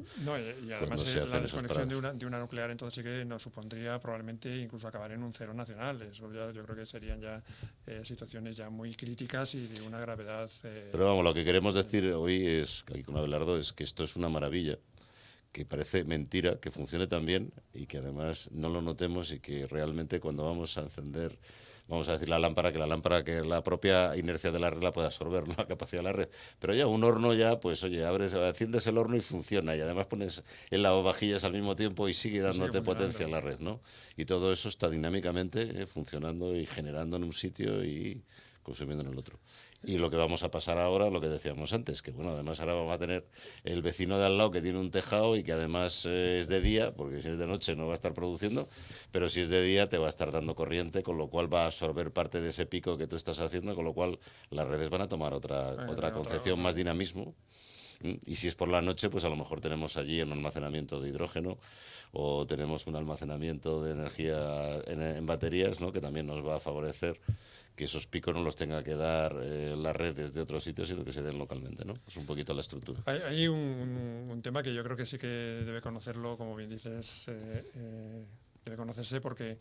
y además la desconexión de una nuclear entonces sí que nos supondría probablemente incluso acabar en un cero nacional. Eso yo creo que serían ya situaciones ya muy críticas y de una gravedad. Pero lo que queremos decir hoy es, aquí con Abelardo, es que esto es una maravilla, que parece mentira que funcione tan bien y que además no lo notemos, y que realmente cuando vamos a encender, vamos a decir, la lámpara, que la propia inercia de la red la puede absorber, ¿no? La capacidad de la red. Pero ya un horno pues oye, enciendes el horno y funciona, y además pones el lavavajillas al mismo tiempo y sigue dándote potencia a la red, ¿no? Y todo eso está dinámicamente funcionando y generando en un sitio y consumiendo en el otro. Y lo que vamos a pasar ahora, lo que decíamos antes, que además ahora vamos a tener el vecino de al lado que tiene un tejado y que además es de día, porque si es de noche no va a estar produciendo, pero si es de día te va a estar dando corriente, con lo cual va a absorber parte de ese pico que tú estás haciendo, con lo cual las redes van a tomar otra concepción, más dinamismo. Y si es por la noche, pues a lo mejor tenemos allí un almacenamiento de hidrógeno o tenemos un almacenamiento de energía en baterías, ¿no? Que también nos va a favorecer que esos picos no los tenga que dar las redes de otros sitios, sino que se den localmente, ¿no? Es un poquito la estructura. Hay un tema que yo creo que sí que debe conocerlo, como bien dices, debe conocerse, porque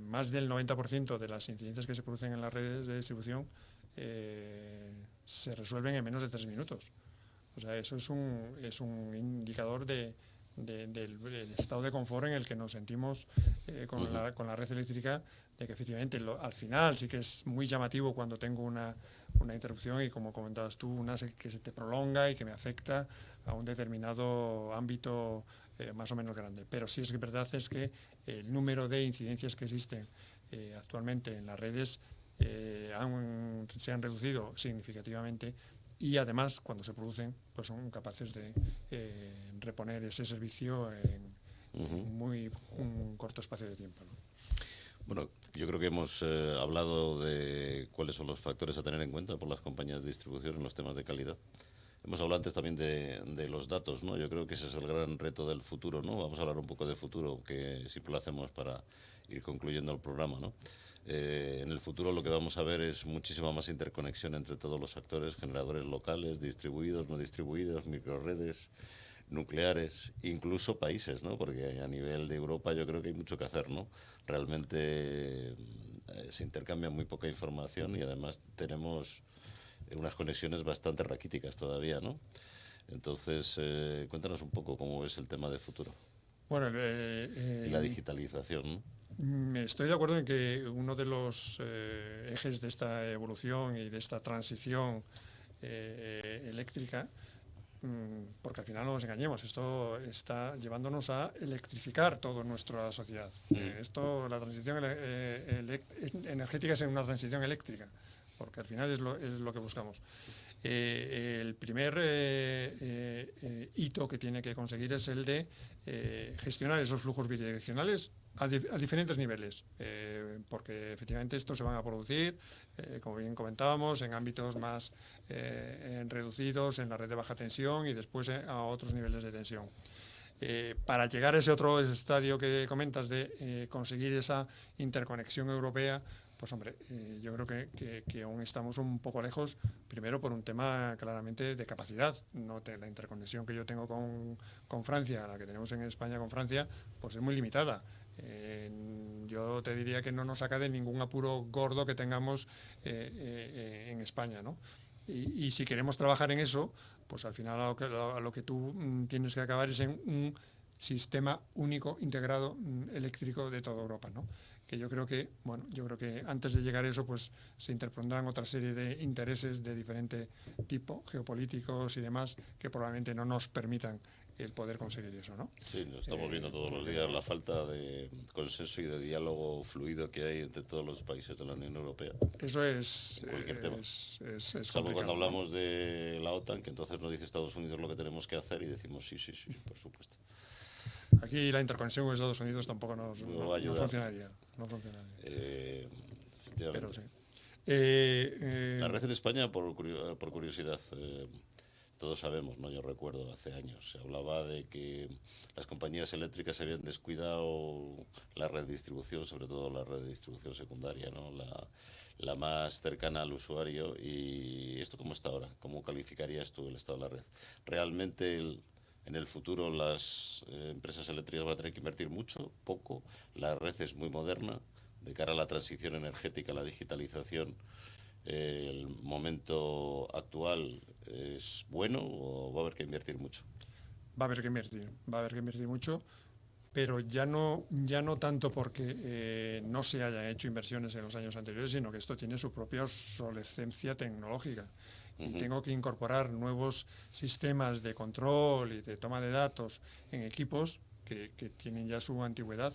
más del 90% de las incidencias que se producen en las redes de distribución se resuelven en menos de 3 minutos. O sea, eso es un indicador del estado de confort en el que nos sentimos con la red eléctrica, de que efectivamente al final sí que es muy llamativo cuando tengo una interrupción y, como comentabas tú, una que se te prolonga y que me afecta a un determinado ámbito más o menos grande. Pero sí es verdad es que el número de incidencias que existen actualmente en las redes se han reducido significativamente, y además cuando se producen pues son capaces de reponer ese servicio en un corto espacio de tiempo, ¿no? Bueno, yo creo que hemos hablado de cuáles son los factores a tener en cuenta por las compañías de distribución en los temas de calidad. Hemos hablado antes también de los datos, ¿no? Yo creo que ese es el gran reto del futuro, ¿no? Vamos a hablar un poco de futuro, que siempre lo hacemos para ir concluyendo el programa, ¿no? En el futuro lo que vamos a ver es muchísima más interconexión entre todos los actores, generadores locales, distribuidos, no distribuidos, microredes, nucleares, incluso países, ¿no? Porque a nivel de Europa yo creo que hay mucho que hacer, ¿no? Realmente se intercambia muy poca información y además tenemos unas conexiones bastante raquíticas todavía, ¿no? Entonces, cuéntanos un poco cómo ves el tema de futuro. Bueno, y la digitalización, ¿no? Estoy de acuerdo en que uno de los ejes de esta evolución y de esta transición eléctrica, porque al final no nos engañemos, esto está llevándonos a electrificar toda nuestra sociedad. La transición energética es una transición eléctrica, porque al final es lo que buscamos. El primer hito que tiene que conseguir es el de gestionar esos flujos bidireccionales a diferentes niveles, porque efectivamente estos se van a producir, como bien comentábamos, en ámbitos más reducidos, en la red de baja tensión y después a otros niveles de tensión. Para llegar a ese otro estadio que comentas de conseguir esa interconexión europea, pues hombre, yo creo que aún estamos un poco lejos, primero por un tema claramente de capacidad. La interconexión que yo tengo con Francia, la que tenemos en España con Francia, pues es muy limitada. Yo te diría que no nos saca de ningún apuro gordo que tengamos en España, ¿no? Y si queremos trabajar en eso, pues al final a lo que tú tienes que acabar es en un sistema único, integrado, eléctrico de toda Europa, ¿no? Que yo creo que antes de llegar a eso, pues se interpondrán otra serie de intereses de diferente tipo, geopolíticos y demás, que probablemente no nos permitan el poder conseguir eso, ¿no? Sí, nos estamos viendo todos los días la falta de consenso y de diálogo fluido que hay entre todos los países de la Unión Europea. Eso es cualquier tema. Salvo cuando hablamos de la OTAN, que entonces nos dice Estados Unidos lo que tenemos que hacer y decimos sí, por supuesto. Aquí la interconexión con Estados Unidos tampoco no funcionaría. Efectivamente. Pero sí. La red en España, por curiosidad, todos sabemos, ¿no? Yo recuerdo hace años se hablaba de que las compañías eléctricas habían descuidado la red de distribución, sobre todo la red de distribución secundaria, ¿no? La más cercana al usuario. ¿Y esto cómo está ahora? ¿Cómo calificarías tú el estado de la red? ¿Realmente en el futuro las empresas eléctricas van a tener que invertir mucho, poco? La red es muy moderna de cara a la transición energética, a la digitalización. ¿El momento actual es bueno o va a haber que invertir mucho? Va a haber que invertir mucho, pero ya no tanto porque no se hayan hecho inversiones en los años anteriores, sino que esto tiene su propia obsolescencia tecnológica. Y tengo que incorporar nuevos sistemas de control y de toma de datos en equipos que tienen ya su antigüedad,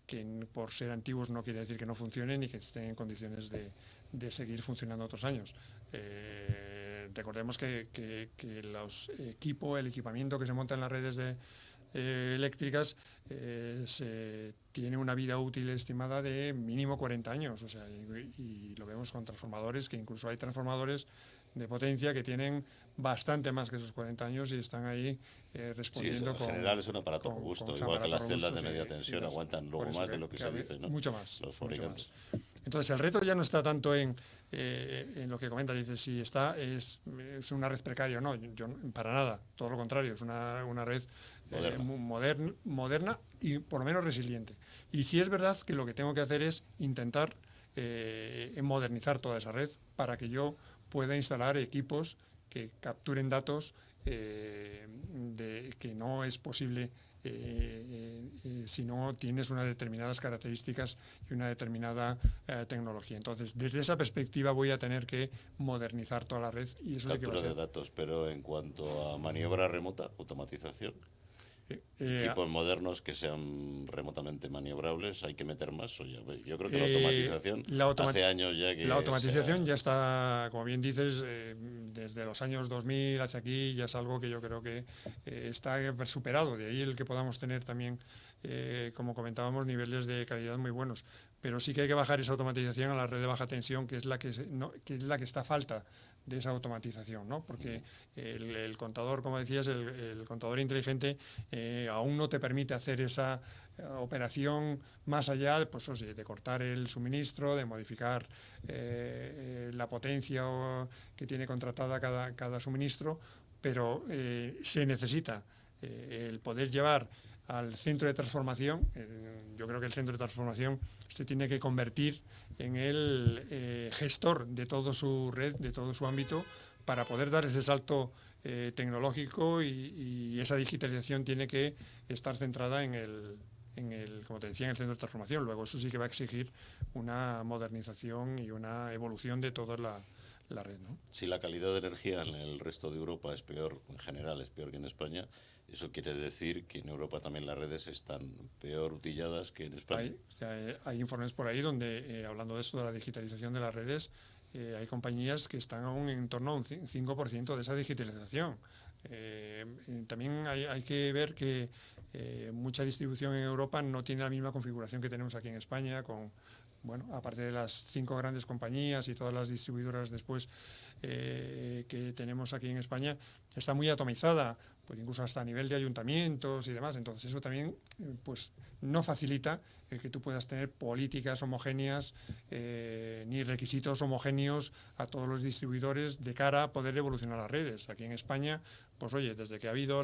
que por ser antiguos no quiere decir que no funcionen y que estén en condiciones de seguir funcionando otros años. Recordemos que el equipamiento que se monta en las redes eléctricas tiene una vida útil estimada de mínimo 40 años, o sea, y lo vemos con transformadores, que incluso hay transformadores de potencia que tienen bastante más que esos 40 años y están ahí respondiendo. Sí, en general es un aparato robusto, igual que las celdas de media tensión aguantan luego más de lo que se dice, ¿no? Mucho más. Los fabricantes. Entonces, el reto ya no está tanto en lo que comenta, dice, si es una red precaria o no. Yo, para nada, todo lo contrario, es una red moderna y por lo menos resiliente. Y sí es verdad que lo que tengo que hacer es intentar modernizar toda esa red para que yo pueda instalar equipos que capturen datos que no es posible si no tienes unas determinadas características y una determinada tecnología. Entonces, desde esa perspectiva voy a tener que modernizar toda la red y eso sí que va a Captura ser. de datos, pero en cuanto a maniobra remota, automatización, equipos modernos que sean remotamente maniobrables, hay que meter más. Yo creo que la automatización hace años ya que... La automatización ya está, como bien dices, desde los años 2000 hacia aquí ya es algo que yo creo que está superado. De ahí el que podamos tener también, como comentábamos, niveles de calidad muy buenos. Pero sí que hay que bajar esa automatización a la red de baja tensión, que es la que está a falta de esa automatización, ¿no? Porque el contador, como decías, el contador inteligente aún no te permite hacer esa operación más allá pues, de cortar el suministro, de modificar la potencia que tiene contratada cada suministro, pero se necesita el poder llevar al centro de transformación. Yo creo que el centro de transformación se tiene que convertir en el gestor de toda su red, de todo su ámbito, para poder dar ese salto tecnológico y esa digitalización tiene que estar centrada como te decía, en el centro de transformación. Luego eso sí que va a exigir una modernización y una evolución de toda la red, ¿no? Si la calidad de energía en el resto de Europa es peor, en general es peor que en España, eso quiere decir que en Europa también las redes están peor utilladas que en España. Hay informes por ahí donde, hablando de esto, de la digitalización de las redes, hay compañías que están aún en torno a un 5% de esa digitalización. También hay que ver que mucha distribución en Europa no tiene la misma configuración que tenemos aquí en España, aparte de las 5 grandes compañías y todas las distribuidoras después que tenemos aquí en España, está muy atomizada, pues incluso hasta a nivel de ayuntamientos y demás. Entonces eso también pues no facilita el que tú puedas tener políticas homogéneas ni requisitos homogéneos a todos los distribuidores de cara a poder evolucionar las redes. Aquí en España, pues oye, desde que ha habido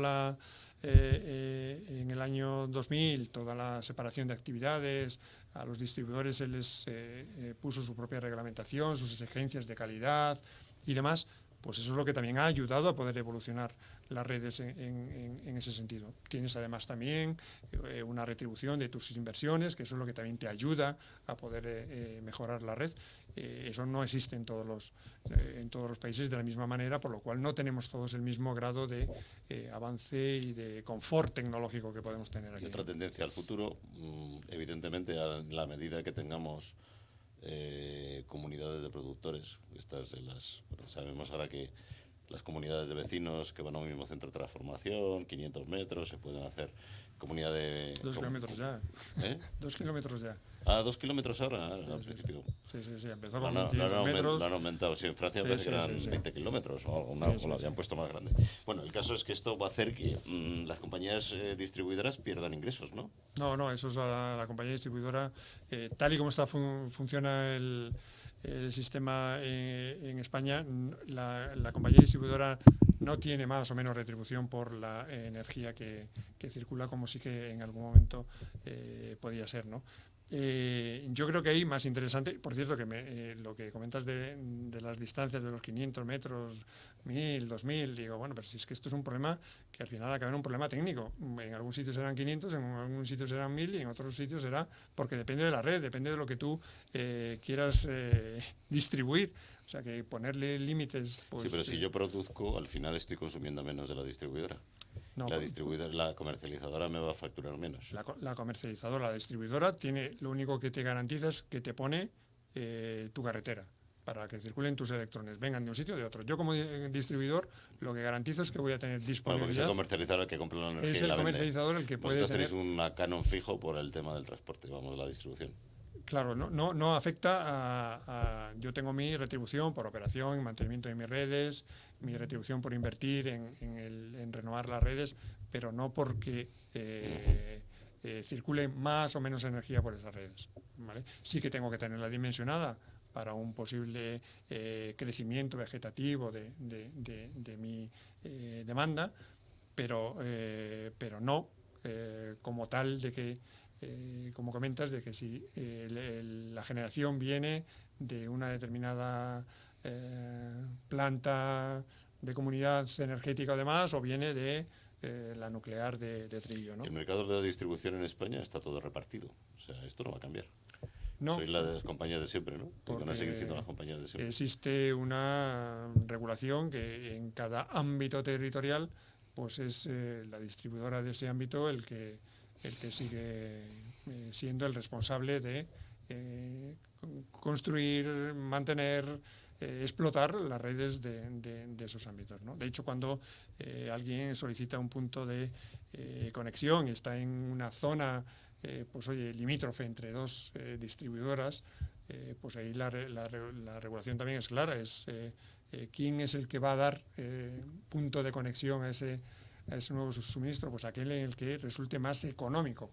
en el año 2000 toda la separación de actividades, a los distribuidores se les puso su propia reglamentación, sus exigencias de calidad y demás, pues eso es lo que también ha ayudado a poder evolucionar las redes en ese sentido. Tienes además también una retribución de tus inversiones, que eso es lo que también te ayuda a poder mejorar la red. Eso no existe en todos los países de la misma manera, por lo cual no tenemos todos el mismo grado de avance y de confort tecnológico que podemos tener aquí. Y otra tendencia al futuro, evidentemente, a la medida que tengamos comunidades de productores, sabemos ahora que las comunidades de vecinos que van a un mismo centro de transformación, 500 metros, se pueden hacer comunidad de... 2 kilómetros ya. 2 kilómetros ya. 2 kilómetros ahora, al principio. Sí, empezó con 500 metros. Lo han aumentado, sí, en Francia parece que eran 20 kilómetros o lo habían puesto más grande. Bueno, el caso es que esto va a hacer que las compañías distribuidoras pierdan ingresos, ¿no? No, eso es la compañía distribuidora, tal y como funciona el sistema en España, la compañía distribuidora no tiene más o menos retribución por la energía que circula, como sí que en algún momento podía ser, ¿no? Yo creo que ahí más interesante, por cierto, que lo que comentas de las distancias de los 500 metros, 1000, 2000, digo, bueno, pero si es que esto es un problema que al final acaba en un problema técnico. En algún sitio serán 500, en algún sitio serán 1000 y en otros sitios será, porque depende de la red, depende de lo que tú quieras distribuir. O sea, que ponerle límites... Pues, sí, pero si yo produzco, al final estoy consumiendo menos de la distribuidora. No, la comercializadora me va a facturar menos. La comercializadora, la distribuidora, lo único que te garantiza es que te pone tu carretera para que circulen tus electrones, vengan de un sitio o de otro. Yo como distribuidor lo que garantizo es que voy a tener disponibilidad. Porque es el comercializador el que compra la energía. Es el comercializador el que puede tener... Vosotros tenéis una canon fijo por el tema del transporte, de la distribución. Claro, no afecta yo tengo mi retribución por operación, en mantenimiento de mis redes, mi retribución por invertir en renovar las redes, pero no porque circule más o menos energía por esas redes, ¿vale? Sí que tengo que tenerla dimensionada para un posible crecimiento vegetativo de mi demanda, pero no como tal de que, como comentas, de que si la generación viene de una determinada planta de comunidad energética o demás, o viene de la nuclear de Trillo, ¿no? El mercado de la distribución en España está todo repartido. O sea, esto no va a cambiar. No. Soy la de las compañías de siempre, ¿no? Porque van a seguir siendo las compañías de siempre. Existe una regulación que en cada ámbito territorial pues es la distribuidora de ese ámbito el que sigue siendo el responsable de construir, mantener, explotar las redes de esos ámbitos, ¿no? De hecho, cuando alguien solicita un punto de conexión y está en una zona pues oye, limítrofe entre dos distribuidoras, pues ahí la regulación también es clara, es quién es el que va a dar punto de conexión a ese nuevo suministro, pues aquel en el que resulte más económico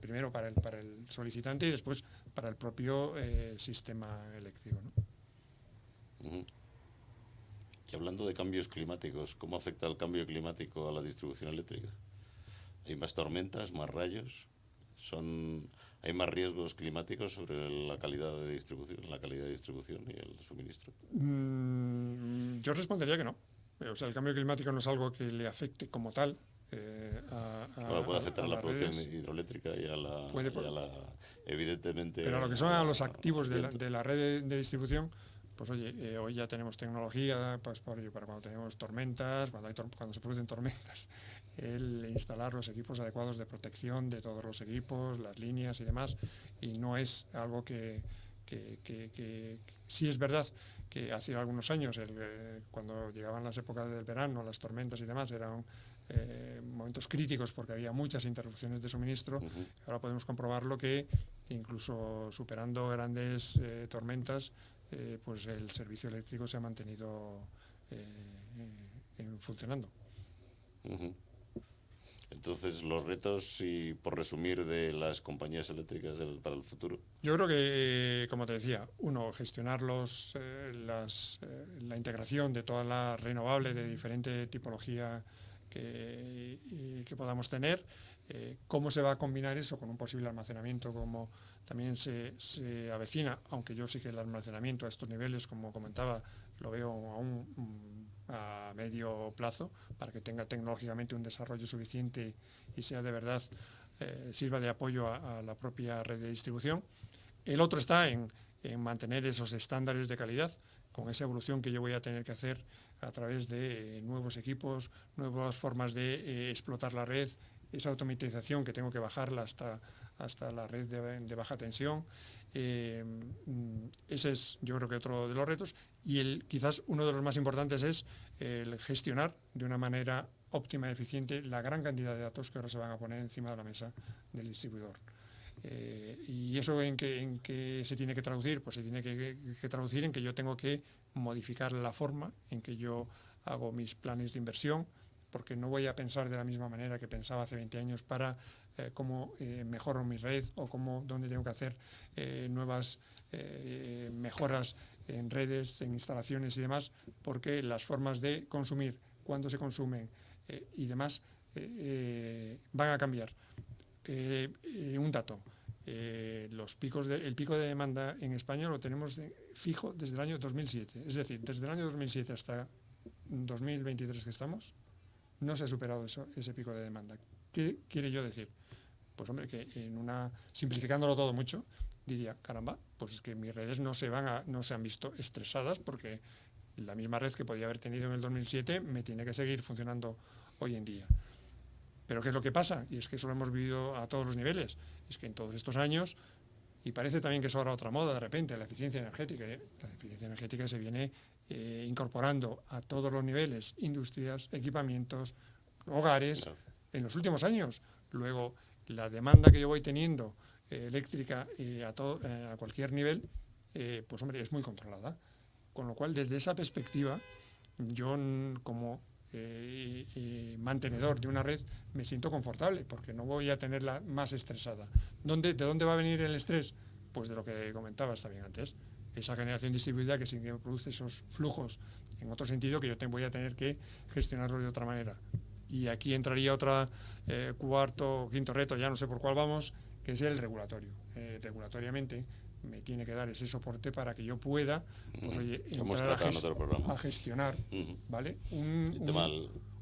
primero para el solicitante y después para el propio sistema eléctrico, ¿no? Uh-huh. Y hablando de cambios climáticos, ¿cómo afecta el cambio climático a la distribución eléctrica? ¿Hay más tormentas, más rayos? ¿Hay más riesgos climáticos sobre la calidad de distribución y el suministro? Yo respondería que no. O sea, el cambio climático no es algo que le afecte como tal puede afectar a la producción hidroeléctrica y a la evidentemente... Pero a lo que son a los activos de la red de distribución, pues oye, hoy ya tenemos tecnología pues, para cuando tenemos tormentas, cuando se producen tormentas, el instalar los equipos adecuados de protección de todos los equipos, las líneas y demás, y no es algo que sí es verdad que hace algunos años, cuando llegaban las épocas del verano, las tormentas y demás, eran momentos críticos porque había muchas interrupciones de suministro. Uh-huh. Ahora podemos comprobarlo que incluso superando grandes tormentas, pues el servicio eléctrico se ha mantenido funcionando. Uh-huh. Entonces, los retos, y por resumir, de las compañías eléctricas para el futuro. Yo creo que, como te decía, gestionar la integración de toda la renovable de diferente tipología que podamos tener, cómo se va a combinar eso con un posible almacenamiento, como también se avecina, aunque yo sí que el almacenamiento a estos niveles, como comentaba, lo veo aún a medio plazo, para que tenga tecnológicamente un desarrollo suficiente y sea de verdad, sirva de apoyo a la propia red de distribución. El otro está en mantener esos estándares de calidad, con esa evolución que yo voy a tener que hacer a través de nuevos equipos, nuevas formas de explotar la red, esa automatización que tengo que bajarla hasta la red de baja tensión. Ese es, yo creo que otro de los retos, y quizás uno de los más importantes es el gestionar de una manera óptima y eficiente la gran cantidad de datos que ahora se van a poner encima de la mesa del distribuidor. ¿Y eso en qué se tiene que traducir? Pues se tiene que traducir en que yo tengo que modificar la forma en que yo hago mis planes de inversión, porque no voy a pensar de la misma manera que pensaba hace 20 años para cómo mejoro mi red o dónde tengo que hacer nuevas mejoras en redes, en instalaciones y demás, porque las formas de consumir, cuándo se consumen y demás van a cambiar. Un dato, el pico de demanda en España lo tenemos fijo desde el año 2007, es decir, desde el año 2007 hasta 2023 que estamos, no se ha superado ese pico de demanda. ¿Qué quiere yo decir? Pues hombre, que simplificándolo todo mucho, diría, caramba, pues es que mis redes no se han visto estresadas porque la misma red que podía haber tenido en el 2007 me tiene que seguir funcionando hoy en día. Pero ¿qué es lo que pasa? Y es que eso lo hemos vivido a todos los niveles. Es que en todos estos años, y parece también que es ahora otra moda de repente, la eficiencia energética. La eficiencia energética se viene incorporando a todos los niveles, industrias, equipamientos, hogares, en los últimos años. Luego, la demanda que yo voy teniendo eléctrica a cualquier nivel, pues hombre, es muy controlada. Con lo cual, desde esa perspectiva, yo como y mantenedor de una red, me siento confortable porque no voy a tenerla más estresada. ¿De dónde va a venir el estrés? Pues de lo que comentabas también antes, esa generación distribuida que sí que produce esos flujos en otro sentido que yo voy a tener que gestionarlo de otra manera. Y aquí entraría otra cuarto o quinto reto, ya no sé por cuál vamos, que es el regulatorio. Regulatoriamente me tiene que dar ese soporte para que yo pueda pues, oye, entrar a gestionar, ¿vale? Un tema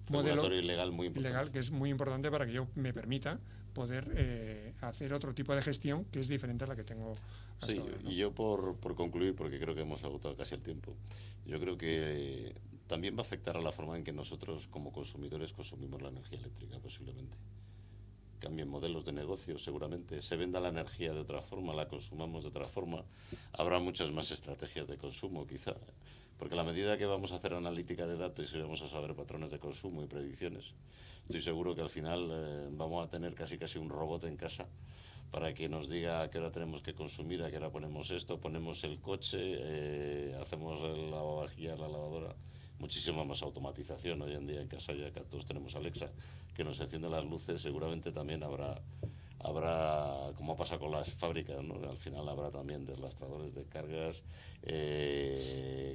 modelo legal muy importante. Legal que es muy importante para que yo me permita poder hacer otro tipo de gestión que es diferente a la que tengo hasta ahora, ¿no? Y yo por concluir, porque creo que hemos agotado casi el tiempo, yo creo que también va a afectar a la forma en que nosotros como consumidores consumimos la energía eléctrica posiblemente. Cambien modelos de negocio seguramente, se venda la energía de otra forma, la consumamos de otra forma, habrá muchas más estrategias de consumo quizá, porque a la medida que vamos a hacer analítica de datos y vamos a saber patrones de consumo y predicciones, estoy seguro que al final vamos a tener casi un robot en casa para que nos diga a qué hora tenemos que consumir, a qué hora ponemos esto, ponemos el coche, hacemos el lavavajillas, la lavadora. Muchísima más automatización hoy en día en casa, ya que todos tenemos Alexa, que nos enciende las luces. Seguramente también habrá como pasa con las fábricas, ¿no? Al final habrá también deslastradores de cargas,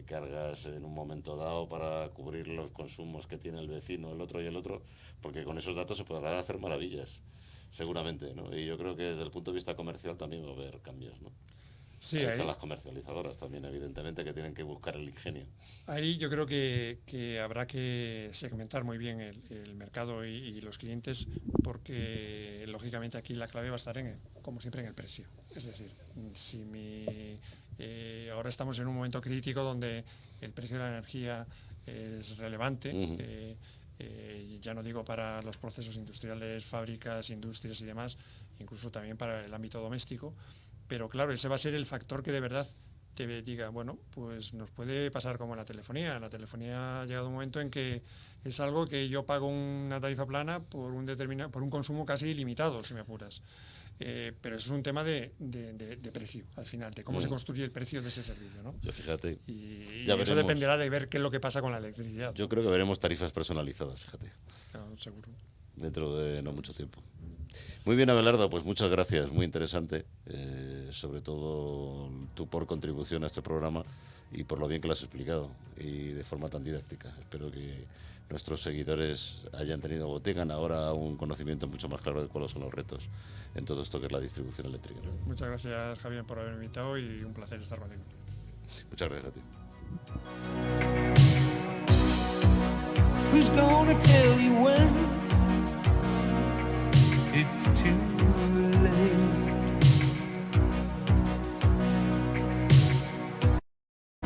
cargas en un momento dado para cubrir los consumos que tiene el vecino, el otro y el otro, porque con esos datos se podrán hacer maravillas, seguramente, ¿no? Y yo creo que desde el punto de vista comercial también va a haber cambios, ¿no? Sí, ahí están las comercializadoras también, evidentemente, que tienen que buscar el ingenio. Ahí yo creo que habrá que segmentar muy bien el mercado y los clientes, porque lógicamente aquí la clave va a estar, como siempre, en el precio. Es decir, si ahora estamos en un momento crítico donde el precio de la energía es relevante, ya no digo para los procesos industriales, fábricas, industrias y demás, incluso también para el ámbito doméstico. Pero claro, ese va a ser el factor que de verdad te diga, bueno, pues nos puede pasar como en la telefonía. En la telefonía ha llegado un momento en que es algo que yo pago una tarifa plana por un consumo casi ilimitado, si me apuras. Pero eso es un tema de precio, al final, de cómo se construye el precio de ese servicio, ¿no? Yo fíjate. Y eso dependerá de ver qué es lo que pasa con la electricidad. Yo creo que veremos tarifas personalizadas, fíjate. Claro, seguro. Dentro de no mucho tiempo. Muy bien, Abelardo, pues muchas gracias, muy interesante, sobre todo tú por contribución a este programa y por lo bien que lo has explicado y de forma tan didáctica. Espero que nuestros seguidores hayan tenido o tengan ahora un conocimiento mucho más claro de cuáles son los retos en todo esto que es la distribución eléctrica. Muchas gracias, Javier, por haberme invitado y un placer estar contigo. Muchas gracias a ti. Who's gonna tell you when it's too